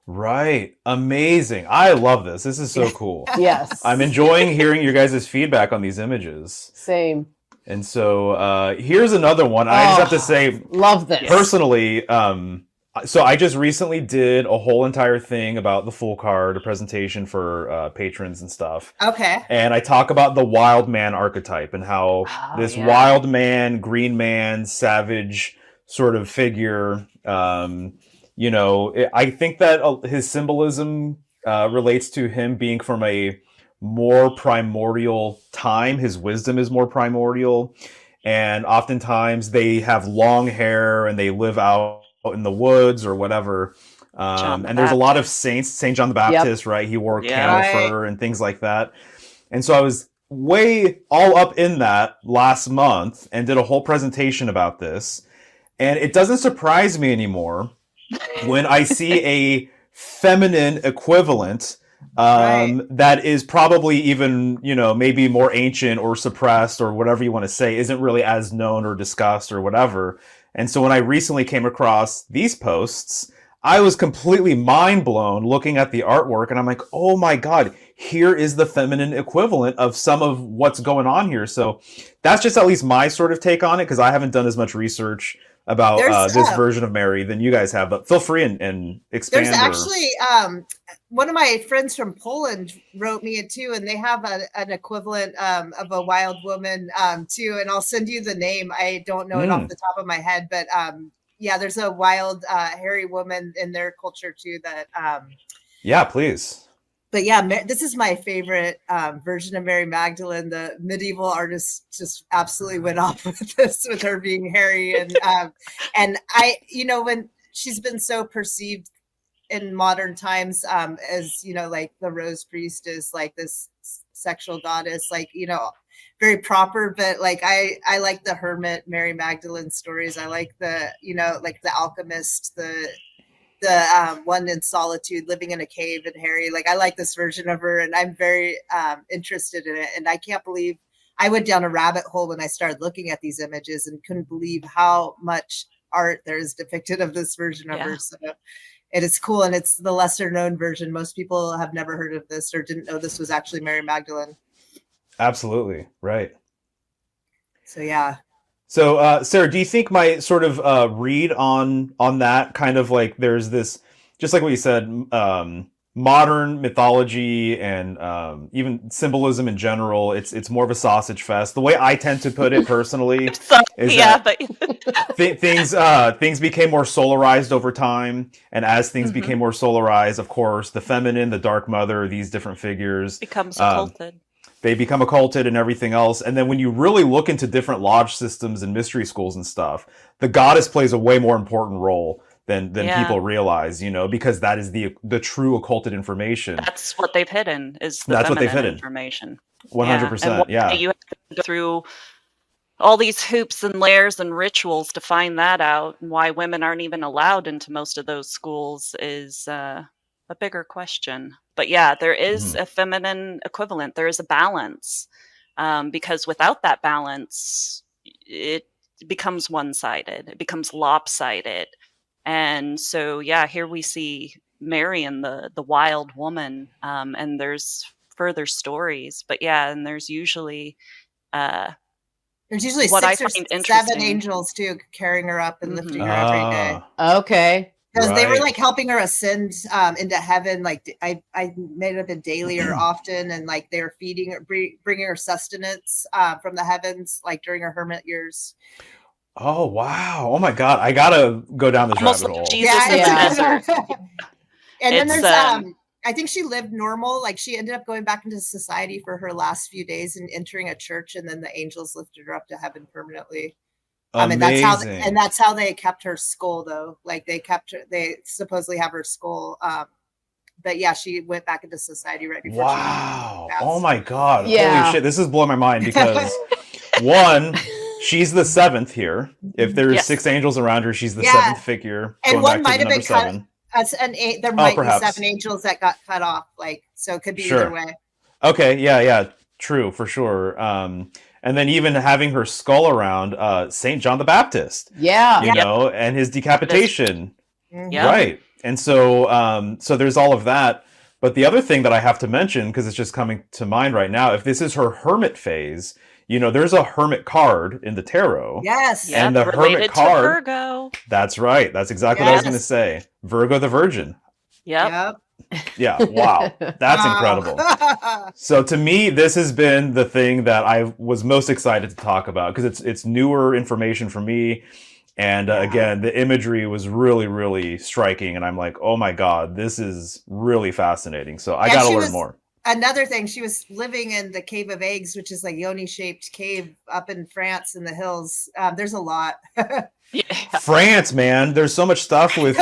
C: Right. Amazing. I love this. This is so cool.
A: Yes.
C: I'm enjoying hearing your guys' feedback on these images.
A: Same.
C: And so here's another one. I just have to say,
A: love this.
C: personally, so I just recently did a whole entire thing about the Fool card, a presentation for patrons and stuff.
B: Okay.
C: And I talk about the wild man archetype and how this wild man, green man, savage sort of figure, I think that his symbolism relates to him being from a more primordial time. His wisdom is more primordial. And oftentimes they have long hair and they live out in the woods or whatever. And there's a lot of saints, St. John the Baptist, right? He wore camel fur and things like that. And so I was way all up in that last month and did a whole presentation about this. And it doesn't surprise me anymore when I see a feminine equivalent that is probably even, maybe more ancient or suppressed or whatever you want to say, isn't really as known or discussed or whatever. And so when I recently came across these posts, I was completely mind blown looking at the artwork, and I'm like, oh my God, here is the feminine equivalent of some of what's going on here. So that's just at least my sort of take on it, because I haven't done as much research about this version of Mary than you guys have, but feel free and expand.
B: There's actually one of my friends from Poland wrote me too, and they have an equivalent of a wild woman too, and I'll send you the name. I don't know it off the top of my head, but yeah, there's a wild hairy woman in their culture too that
C: yeah, please.
B: But yeah, this is my favorite version of Mary Magdalene. The medieval artist just absolutely went off with this, with her being hairy. And I, when she's been so perceived in modern times as, like the Rose Priestess, like this sexual goddess, like, very proper. But like, I like the hermit Mary Magdalene stories. I like the, like the alchemist, the one in solitude, living in a cave, and Harry. Like, I like this version of her, and I'm very interested in it. And I can't believe I went down a rabbit hole when I started looking at these images and couldn't believe how much art there is depicted of this version of her. So it is cool, and it's the lesser known version. Most people have never heard of this or didn't know this was actually Mary Magdalene.
C: Absolutely. Right.
B: So yeah.
C: So Sarah, do you think my sort of read on that kind of like there's this, just like what you said, modern mythology and even symbolism in general, it's more of a sausage fest. The way I tend to put it personally is that things became more solarized over time, and as things became more solarized, of course, the feminine, the Dark Mother, these different figures
D: becomes occulted.
C: They become occulted and everything else. And then when you really look into different lodge systems and mystery schools and stuff, the goddess plays a way more important role than people realize, because that is the true occulted information.
D: That's what they've hidden, is the feminine information.
C: 100%. Yeah.
D: You have to go through all these hoops and layers and rituals to find that out. And why women aren't even allowed into most of those schools is a bigger question. But yeah, there is a feminine equivalent. There is a balance, because without that balance, it becomes one-sided. It becomes lopsided. And so, yeah, here we see Mary and the wild woman, and there's further stories. But yeah, and there's usually what
B: 6
D: I
B: or
D: find
B: 7 angels too carrying her up and lifting her every day.
A: Okay.
B: Because they were like helping her ascend into heaven. Like I made it up in daily or often, and like they were feeding her, bringing her sustenance from the heavens, like during her hermit years.
C: Oh wow! Oh my God! I gotta go down this rabbit hole.
D: Jesus in the desert.
B: And then there's I think she lived normal. Like she ended up going back into society for her last few days and entering a church, and then the angels lifted her up to heaven permanently. And that's how they kept her skull, though. Like they supposedly have her skull. But yeah, she went back into society right before.
C: Wow! Oh my God!
A: Yeah.
C: Holy shit! This is blowing my mind because one, she's the 7th here. If there's 6 angels around her, she's the 7th figure.
B: And one might have been cut. There might be
C: perhaps
B: 7 angels that got cut off. Like so, it could be either way.
C: Okay. Yeah. True for sure. And then even having her skull around Saint John the Baptist.
A: Yeah.
C: And his decapitation.
D: Yeah.
C: Right. And so so there's all of that. But the other thing that I have to mention, because it's just coming to mind right now, if this is her hermit phase, there's a hermit card in the tarot.
B: Yes.
C: And the hermit card.
D: Virgo.
C: That's right. That's exactly what I was going to say. Virgo the Virgin.
D: Yep.
C: Yeah. Wow. That's incredible. So to me, this has been the thing that I was most excited to talk about because it's newer information for me. And again, the imagery was really, really striking. And I'm like, oh my God, this is really fascinating. So I got to learn more.
B: Another thing, she was living in the Cave of Eggs, which is like yoni-shaped cave up in France in the hills. There's a lot.
C: France, man. There's so much stuff with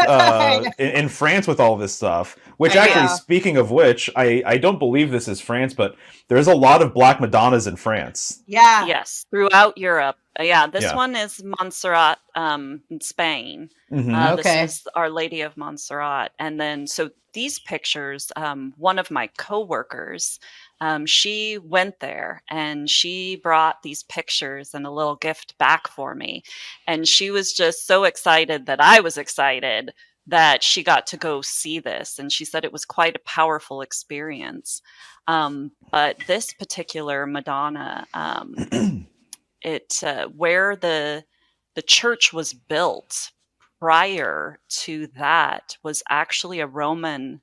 C: in France with all this stuff. Which actually, speaking of which, I don't believe this is France, but there's a lot of Black Madonnas in France.
B: Yeah.
D: Yes, throughout Europe. This one is Montserrat in Spain.
A: Okay.
D: This is Our Lady of Montserrat. And then, so these pictures, one of my coworkers, she went there and she brought these pictures and a little gift back for me. And she was just so excited that I was excited that she got to go see this. And she said it was quite a powerful experience. But this particular Madonna, where the church was built prior to that was actually a Roman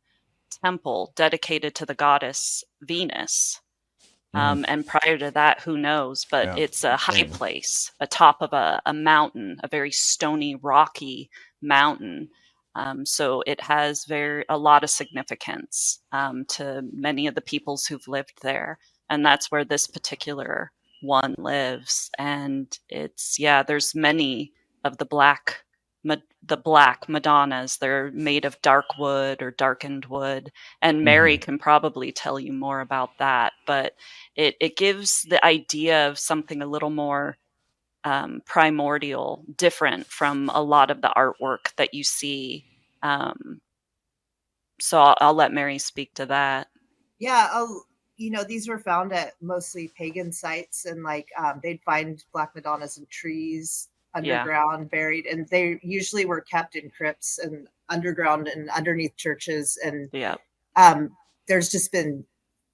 D: temple dedicated to the goddess Venus. And prior to that, who knows? But it's a high place, atop of a mountain, a very stony, rocky mountain. So it has a lot of significance to many of the peoples who've lived there. And that's where this particular one lives. And it's, there's many of the Black Madonnas. They're made of dark wood or darkened wood. And Mary can probably tell you more about that. But it gives the idea of something a little more primordial, different from a lot of the artwork that you see. So I'll let Mary speak to that.
B: Yeah. These were found at mostly pagan sites, and they'd find Black Madonnas in trees. underground, buried, and they usually were kept in crypts and underground and underneath churches. And there's just been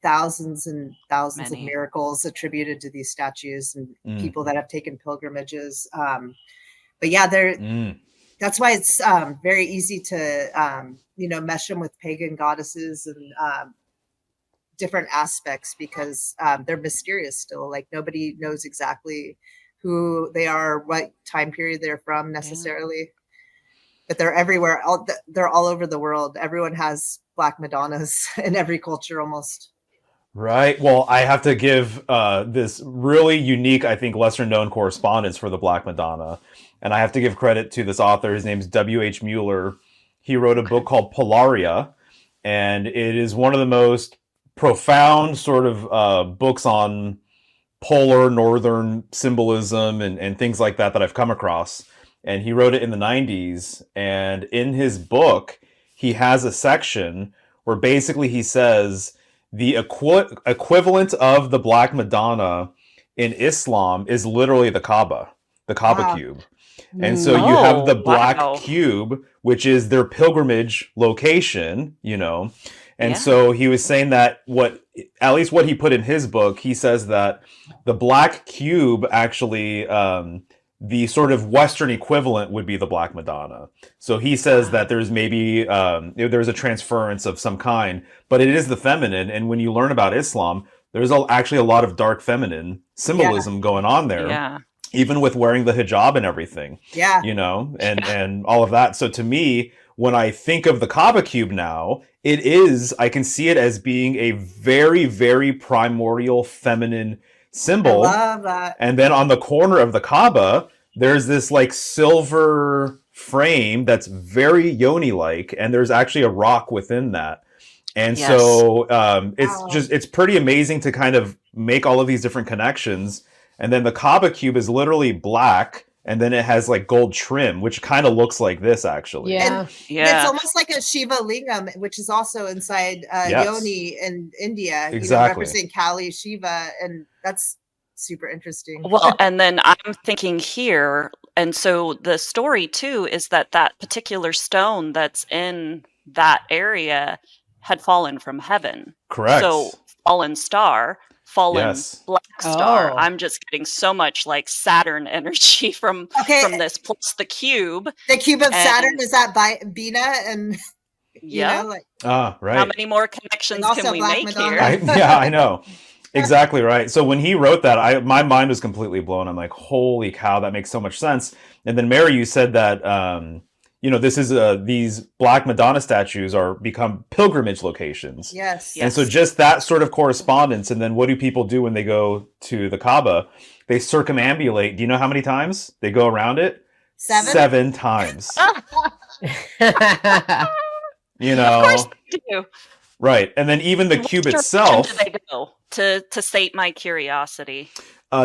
B: thousands and thousands of miracles attributed to these statues and people that have taken pilgrimages. But yeah, that's why it's very easy to mesh them with pagan goddesses and different aspects, because they're mysterious still. Like nobody knows exactly who they are, what time period they're from necessarily, but they're everywhere. They're all over the world. Everyone has Black Madonnas in every culture almost.
C: Right. Well, I have to give this really unique, I think, lesser known correspondence for the Black Madonna. And I have to give credit to this author. His name's W.H. Mueller. He wrote a book called Polaria, and it is one of the most profound sort of books on polar northern symbolism and things like that I've come across. And he wrote it in the 90s. And in his book, he has a section where basically he says the equivalent of the Black Madonna in Islam is literally the Kaaba cube. And so you have the black cube, which is their pilgrimage location, And so he was saying that at least what he put in his book, he says that the black cube actually, the sort of Western equivalent would be the Black Madonna. So he says that there's maybe, there's a transference of some kind, but it is the feminine. And when you learn about Islam, there's actually a lot of dark feminine symbolism going on there. Yeah. Even with wearing the hijab and everything. Yeah. And all of that. So to me, when I think of the Kaaba cube now, I can see it as being a very, very primordial feminine symbol.
B: I love that.
C: And then on the corner of the Kaaba, there's this like silver frame that's very yoni-like, and there's actually a rock within that. And so it's pretty amazing to kind of make all of these different connections. And then the Kaaba cube is literally black, and then it has like gold trim, which kind of looks like this actually.
B: Yeah. It's almost like a Shiva lingam, which is also inside Yoni in India.
C: Exactly.
B: Representing Kali, Shiva, and that's super interesting.
D: Well, and then I'm thinking here, and so the story too is that particular stone that's in that area had fallen from heaven.
C: Correct.
D: So fallen star. Black star. I'm just getting so much like Saturn energy from this, plus the cube.
B: The cube of Saturn, is that by Bina and
C: right.
D: How many more connections can we
B: Black
D: make
B: Madonna.
D: here?
C: I know. Exactly right. So when he wrote that, my mind was completely blown. I'm like, holy cow, that makes so much sense. And then Mary, you said that this is these Black Madonna statues become pilgrimage locations.
B: Yes.
C: And so just that sort of correspondence. And then what do people do when they go to the Kaaba? They circumambulate. Do you know how many times they go around it? 7 times.
D: Of course they do.
C: Right. And then even the cube itself.
D: Do they go to sate my curiosity?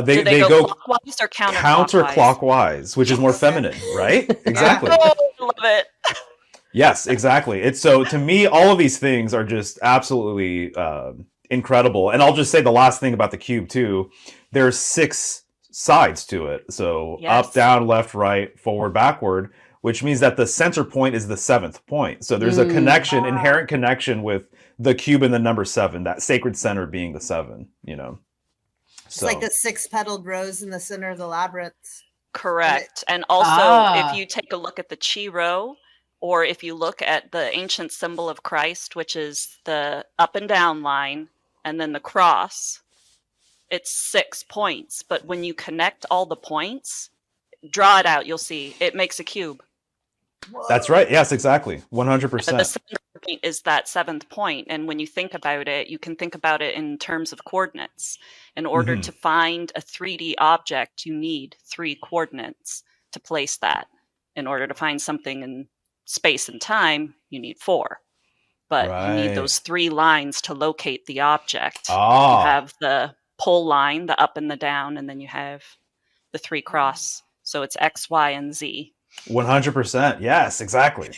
C: They
D: go clockwise or
C: counterclockwise, which is more feminine, right? Exactly.
D: I love it.
C: Yes, exactly. It's so to me, all of these things are just absolutely incredible. And I'll just say the last thing about the cube too. There's 6 sides to it. So up, down, left, right, forward, backward, which means that the center point is the 7th point. So there's a connection, inherent connection with the cube and the number 7, that sacred center being the 7,
B: It's like the 6-petaled rose in the center of the labyrinth.
D: Correct. And also, if you take a look at the Chi Rho, or if you look at the ancient symbol of Christ, which is the up and down line, and then the cross, it's 6 points. But when you connect all the points, draw it out, you'll see it makes a cube.
B: Whoa.
C: That's right. Yes, exactly. 100%.
D: The center point is that 7th point. And when you think about it, you can think about it in terms of coordinates. In order to find a 3D object, you need 3 coordinates to place that. In order to find something in space and time, you need 4. But you need those 3 lines to locate the object. You have the pole line, the up and the down, and then you have the 3 cross. So it's X, Y, and Z.
C: 100%. Yes, exactly.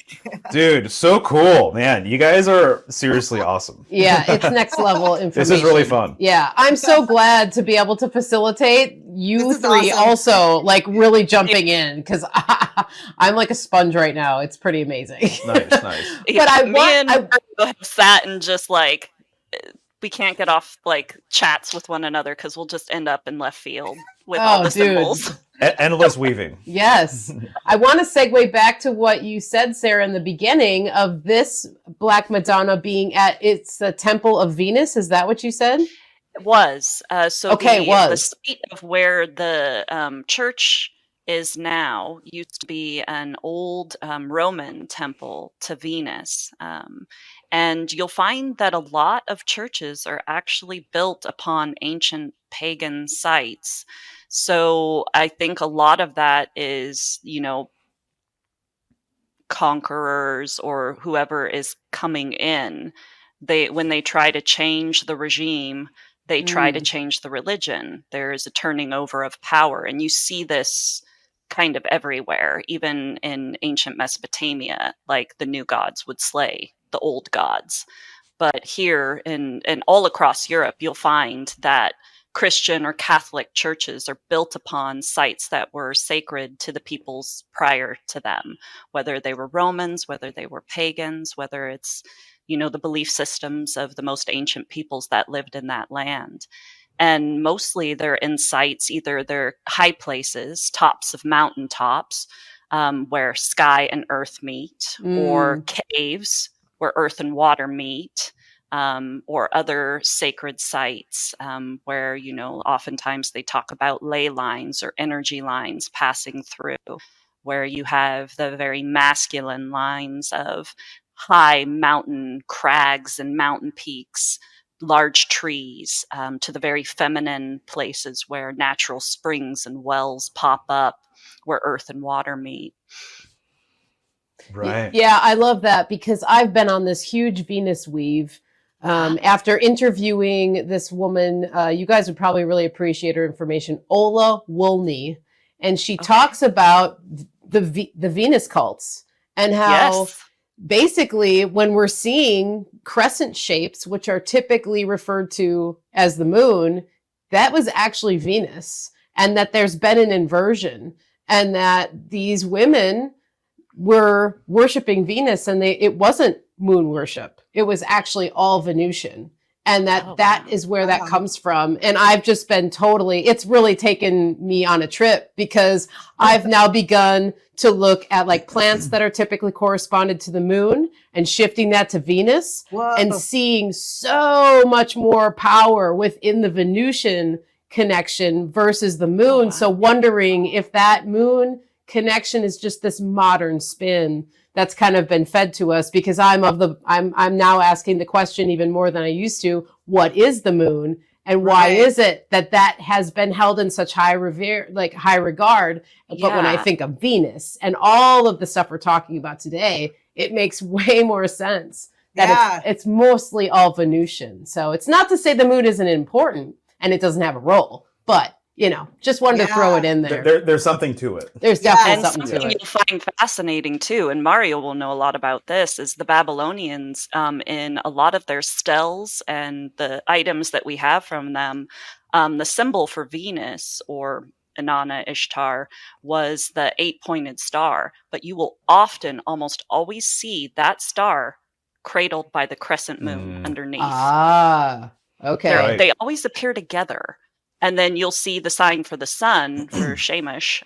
C: Dude, so cool, man. You guys are seriously awesome.
A: Yeah, it's next level information.
C: This is really fun.
A: Yeah, I'm so glad to be able to facilitate you three
B: awesome.
A: also like really jumping in because I'm like a sponge right now. It's pretty amazing.
C: Nice.
D: But me and Margo have sat and just like we can't get off like chats with one another because we'll just end up in left field with all the symbols.
C: Endless weaving.
A: Yes. I want to segue back to what you said, Sarah, in the beginning of this Black Madonna being it's the Temple of Venus. Is that what you said?
D: It was. The site of where the church is now used to be an old Roman temple to Venus. And you'll find that a lot of churches are actually built upon ancient pagan sites. So I think a lot of that is, conquerors or whoever is coming in. When they try to change the regime, they try to change the religion. There is a turning over of power. And you see this kind of everywhere, even in ancient Mesopotamia, like the new gods would slay the old gods. But here and all across Europe, you'll find that Christian or Catholic churches are built upon sites that were sacred to the peoples prior to them, whether they were Romans, whether they were pagans, whether it's, the belief systems of the most ancient peoples that lived in that land. And mostly they're in sites, either they're high places, tops of mountaintops, where sky and earth meet, or caves where earth and water meet, or other sacred sites where, oftentimes they talk about ley lines or energy lines passing through, where you have the very masculine lines of high mountain crags and mountain peaks, large trees, to the very feminine places where natural springs and wells pop up, where earth and water meet.
C: Right.
A: Yeah, I love that because I've been on this huge Venus weave. After interviewing this woman, you guys would probably really appreciate her information, Ola Woolney. And she talks about the Venus cults and how basically when we're seeing crescent shapes, which are typically referred to as the moon, that was actually Venus, and that there's been an inversion, and that these women were worshiping Venus, and it wasn't moon worship. It was actually all Venusian. And that is where that comes from. And I've just been it's really taken me on a trip because I've now begun to look at like plants that are typically corresponded to the moon and shifting that to Venus and seeing so much more power within the Venusian connection versus the moon. So wondering if that moon connection is just this modern spin that's kind of been fed to us, because I'm now asking the question even more than I used to, what is the moon and why is it that has been held in such high regard? But when I think of Venus and all of the stuff we're talking about today, it makes way more sense that it's mostly all Venusian. So it's not to say the moon isn't important and it doesn't have a role, but just wanted to throw it in there.
C: There's something to it.
A: There's definitely something to it.
D: You'll find fascinating too, and Mario will know a lot about this, is the Babylonians in a lot of their stels and the items that we have from them, the symbol for Venus or Inanna Ishtar was the 8-pointed star, but you will often, almost always see that star cradled by the crescent moon underneath.
A: Ah, okay.
D: They always appear together. And then you'll see the sign for the sun, for Shamash,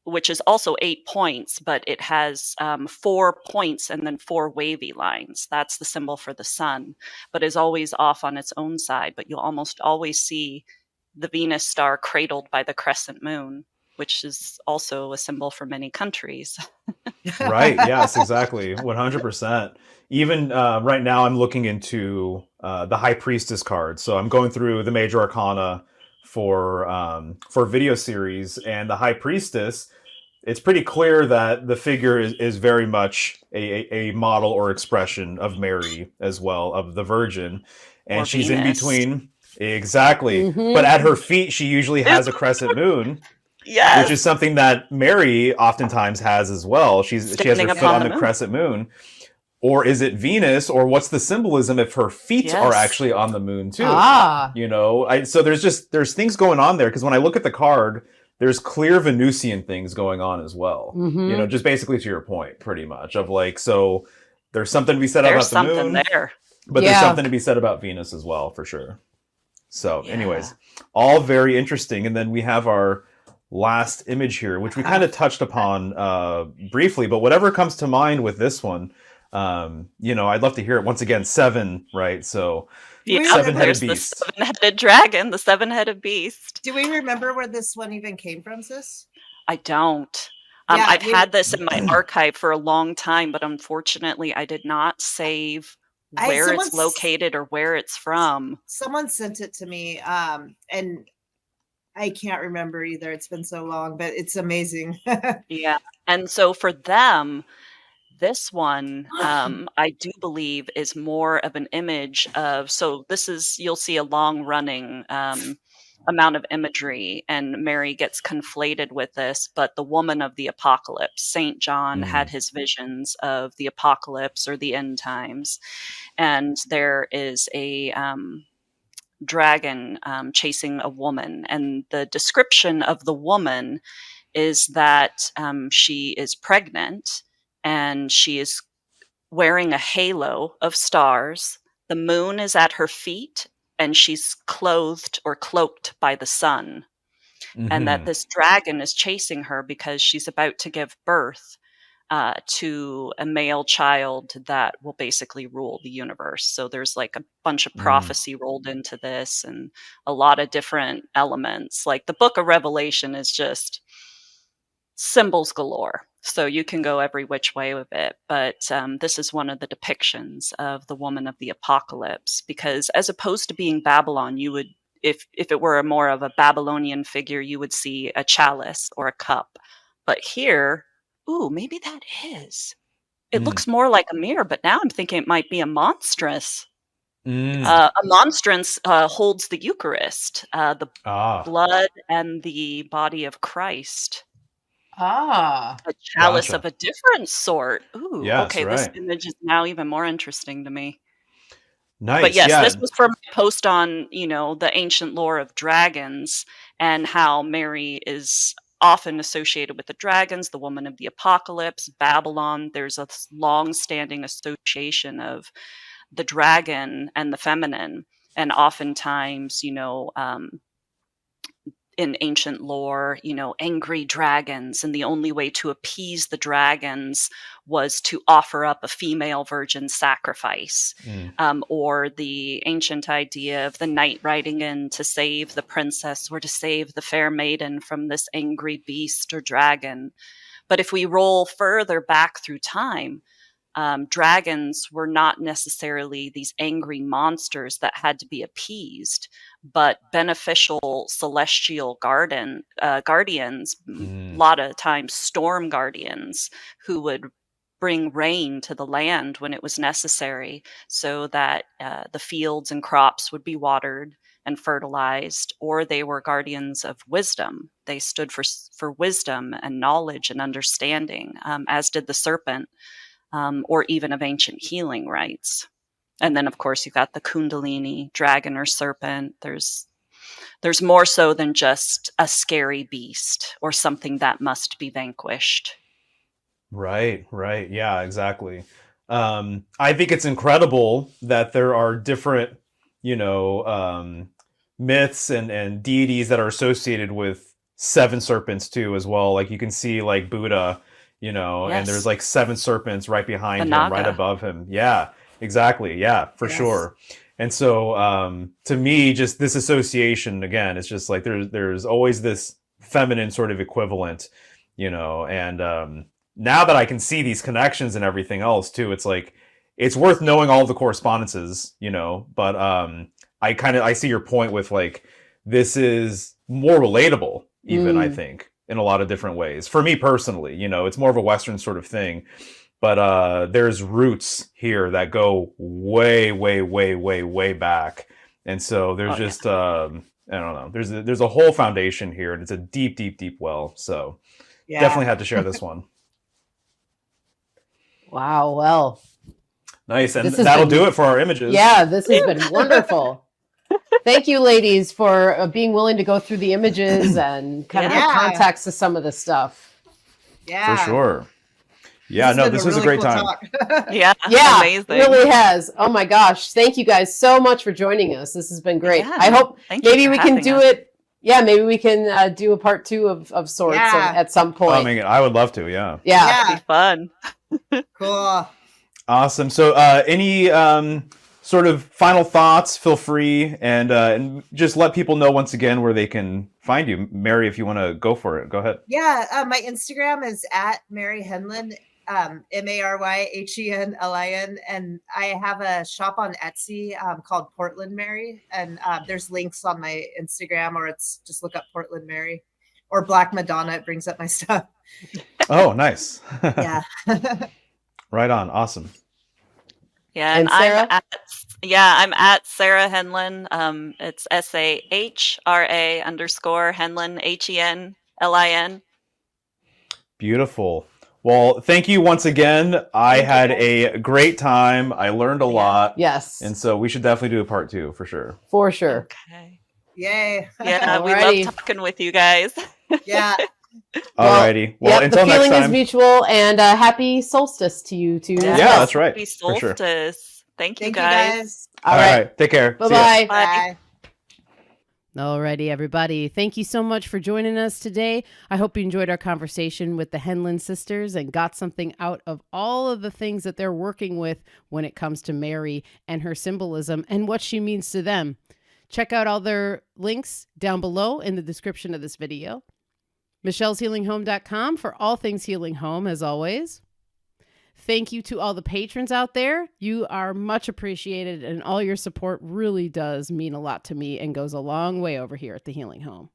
D: which is also 8 points, but it has 4 points and then 4 wavy lines. That's the symbol for the sun, but is always off on its own side. But you'll almost always see the Venus star cradled by the crescent moon, which is also a symbol for many countries.
C: Right. Yes, exactly. 100%. Even right now, I'm looking into the High Priestess card. So I'm going through the major arcana for video series, and the High Priestess, it's pretty clear that the figure is very much a model or expression of Mary as well, of the Virgin. And she's Venus. In between. Exactly. Mm-hmm. But at her feet, she usually has a crescent moon.
D: Yes.
C: Which is something that Mary oftentimes has as well. She has her foot on the crescent moon. Or is it Venus? Or what's the symbolism if her feet are actually on the moon too? You know, so there's things going on there, because when I look at the card, there's clear Venusian things going on as well. You know, just basically to your point, pretty much, of like, so there's something to be said about the moon, but there's something to be said about Venus as well, for sure. So anyways, all very interesting. And then we have our last image here, which we kind of touched upon briefly, but whatever comes to mind with this one, you know, I'd love to hear it. Once again, 7, right? So seven-headed beast.
D: The 7-headed dragon, the 7-headed beast.
B: Do we remember where this one even came from, sis?
D: I don't. I've had this in my archive for a long time, but unfortunately I did not save where it's located or where it's from.
B: Someone sent it to me, and I can't remember either. It's been so long, but it's amazing.
D: Yeah. And so for them, this one, I do believe, is more of an image of, so this is, you'll see a long running amount of imagery, and Mary gets conflated with this, but the woman of the apocalypse. Saint John had his visions of the apocalypse or the end times. And there is a dragon chasing a woman. And the description of the woman is that she is pregnant, and she is wearing a halo of stars. The moon is at her feet, and she's clothed or cloaked by the sun. And that this dragon is chasing her because she's about to give birth to a male child that will basically rule the universe. So there's like a bunch of prophecy rolled into this, and a lot of different elements. Like the book of Revelation is just symbols galore. So you can go every which way with it. But this is one of the depictions of the woman of the apocalypse, because as opposed to being Babylon, you would, if it were more of a Babylonian figure, you would see a chalice or a cup. But here, ooh, maybe that is. It looks more like a mirror, but now I'm thinking it might be a monstrance. A monstrance holds the Eucharist, the blood and the body of Christ. A chalice of a different sort. Ooh, okay. Right. This image is now even more interesting to me.
C: Nice.
D: But yes, this was from a post on, you know, the ancient lore of dragons and how Mary is often associated with the dragons, the woman of the apocalypse, Babylon. There's a long-standing association of the dragon and the feminine, and oftentimes, you know, in ancient lore, you know, angry dragons, and the only way to appease the dragons was to offer up a female virgin sacrifice, or the ancient idea of the knight riding in to save the princess or to save the fair maiden from this angry beast or dragon. But if we roll further back through time, dragons were not necessarily these angry monsters that had to be appeased, but beneficial celestial guardians, a lot of times storm guardians, who would bring rain to the land when it was necessary, so that the fields and crops would be watered and fertilized. Or they were guardians of wisdom. They stood for wisdom and knowledge and understanding, as did the serpent. Or even of ancient healing rites. And then, of course, you've got the Kundalini, dragon or serpent. There's more so than just a scary beast or something that must be vanquished.
C: Right. Yeah, exactly. I think it's incredible that there are different, you know, myths and deities that are associated with 7 serpents too, as well. Like you can see like Buddha, you know, and there's like 7 serpents right behind him, right above him. Yeah, exactly. Yeah, for sure. And so to me, just this association, again, it's just like there's always this feminine sort of equivalent, you know, and now that I can see these connections and everything else too, it's like, it's worth knowing all the correspondences, you know, but I see your point with like, this is more relatable even, I think, in a lot of different ways. For me personally, you know, it's more of a Western sort of thing, but there's roots here that go way, way, way, way, way back. And so there's I don't know. There's a whole foundation here, and it's a deep, deep, deep well. So
B: Yeah.
C: definitely had to share this one.
A: Wow. Well,
C: Nice. And
A: This has
C: that'll
A: been-
C: do it for our images.
A: yeah, this has been wonderful. Thank you, ladies, for being willing to go through the images and kind of
B: Yeah.
A: give context to some of the stuff.
B: Yeah.
C: For sure. Yeah, no, this was a great time.
D: Yeah.
A: Yeah,
D: Amazing.
A: really has. Oh my gosh. Thank you guys so much for joining us. This has been great.
D: Yeah,
A: I hope
D: thank you
A: maybe
D: for
A: we can
D: having
A: do
D: us.
A: it. Yeah, maybe we can do a part 2 of sorts
B: Yeah.
A: at some point.
C: I mean, I would love to. Yeah.
A: yeah.
D: It'd be fun.
B: Cool.
C: Awesome. So, any sort of final thoughts? Feel free and just let people know once again where they can find you, Mary. If you want to go for it, go ahead.
B: Yeah. My Instagram is at Mary Henlin, MaryHenlin, and I have a shop on Etsy called Portland Mary, and there's links on my Instagram, or it's just look up Portland Mary or Black Madonna. It brings up my stuff.
C: Oh, nice.
B: Yeah.
C: Right on. Awesome.
D: Yeah,
A: And Sarah?
D: I'm at Sarah Henlin. It's SAHRA_Henlin, HENLIN.
C: Beautiful. Well, thank you once again. I had a great time. I learned a lot.
A: Yes.
C: And so we should definitely do a part 2 for sure.
A: For sure.
D: Okay.
B: Yay.
D: Yeah, we
A: Alrighty.
D: love talking with you guys.
B: Yeah.
C: Alrighty. Well,
A: Yep,
C: until
A: the
C: next
A: feeling is
C: time.
A: mutual, and happy solstice to you too.
D: Yeah.
C: Yeah, that's right.
D: Happy
C: For sure.
D: solstice. Thank you
B: Thank you
D: guys.
B: guys.
A: All right.
C: Take care. See ya.
A: Bye-bye.
B: Bye.
A: Alrighty, everybody. Thank you so much for joining us today. I hope you enjoyed our conversation with the Henlin Sisters and got something out of all of the things that they're working with when it comes to Mary and her symbolism and what she means to them. Check out all their links down below in the description of this video. michelleshealinghome.com for all things healing home, as always. Thank you to all the patrons out there. You are much appreciated, and all your support really does mean a lot to me and goes a long way over here at The Healing Home.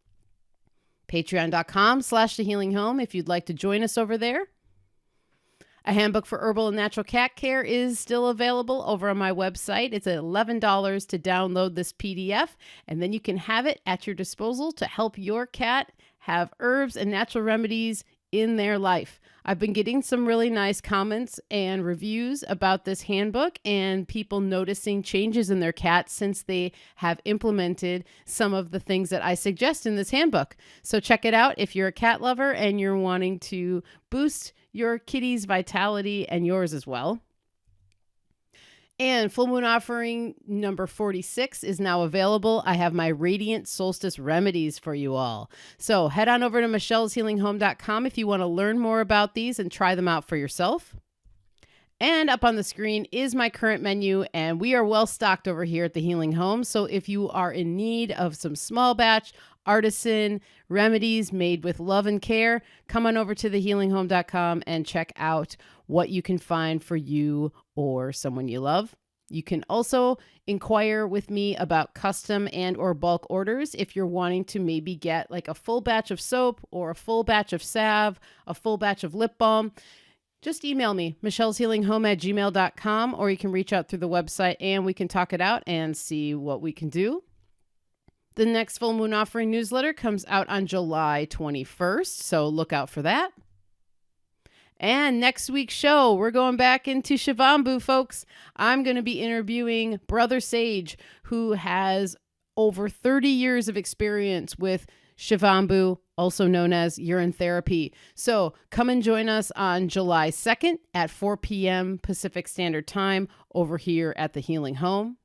A: Patreon.com/The Healing Home if you'd like to join us over there. A handbook for herbal and natural cat care is still available over on my website. It's $11 to download this PDF, and then you can have it at your disposal to help your cat have herbs and natural remedies in their life. I've been getting some really nice comments and reviews about this handbook and people noticing changes in their cat since they have implemented some of the things that I suggest in this handbook. So check it out if you're a cat lover and you're wanting to boost your kitty's vitality and yours as well. And Full Moon Offering number 46 is now available. I have my Radiant Solstice remedies for you all. So head on over to michelleshealinghome.com if you want to learn more about these and try them out for yourself. And up on the screen is my current menu, and we are well stocked over here at the Healing Home. So if you are in need of some small batch, artisan remedies made with love and care, come on over to thehealinghome.com and check out what you can find for you or someone you love. You can also inquire with me about custom and or bulk orders if you're wanting to maybe get like a full batch of soap or a full batch of salve, a full batch of lip balm. Just email me, michelleshealinghome@gmail.com, or you can reach out through the website and we can talk it out and see what we can do. The next Full Moon Offering newsletter comes out on July 21st, so look out for that. And next week's show, we're going back into Shivambu, folks. I'm going to be interviewing Brother Sage, who has over 30 years of experience with Shivambu, also known as urine therapy. So come and join us on July 2nd at 4 p.m. Pacific Standard Time over here at the Healing Home.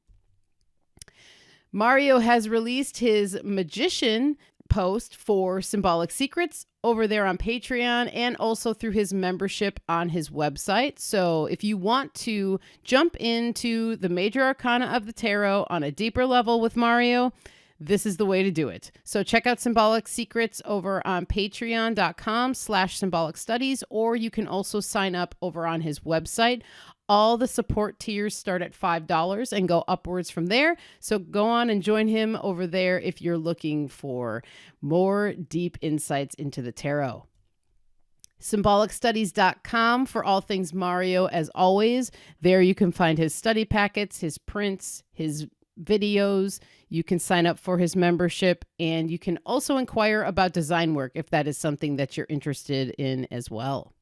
A: Mario has released his magician post for Symbolic Secrets over there on Patreon and also through his membership on his website. So if you want to jump into the major arcana of the tarot on a deeper level with Mario, this is the way to do it. So check out Symbolic Secrets over on patreon.com/symbolic studies, or you can also sign up over on his website. All the support tiers start at $5 and go upwards from there. So go on and join him over there if you're looking for more deep insights into the tarot. SymbolicStudies.com for all things Mario, as always. There you can find his study packets, his prints, his videos. You can sign up for his membership, and you can also inquire about design work if that is something that you're interested in as well.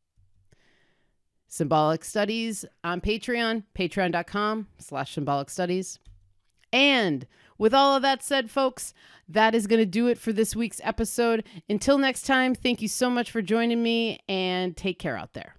A: Symbolic Studies on Patreon, patreon.com/Symbolic Studies. And with all of that said, folks, that is going to do it for this week's episode. Until next time, thank you so much for joining me, and take care out there.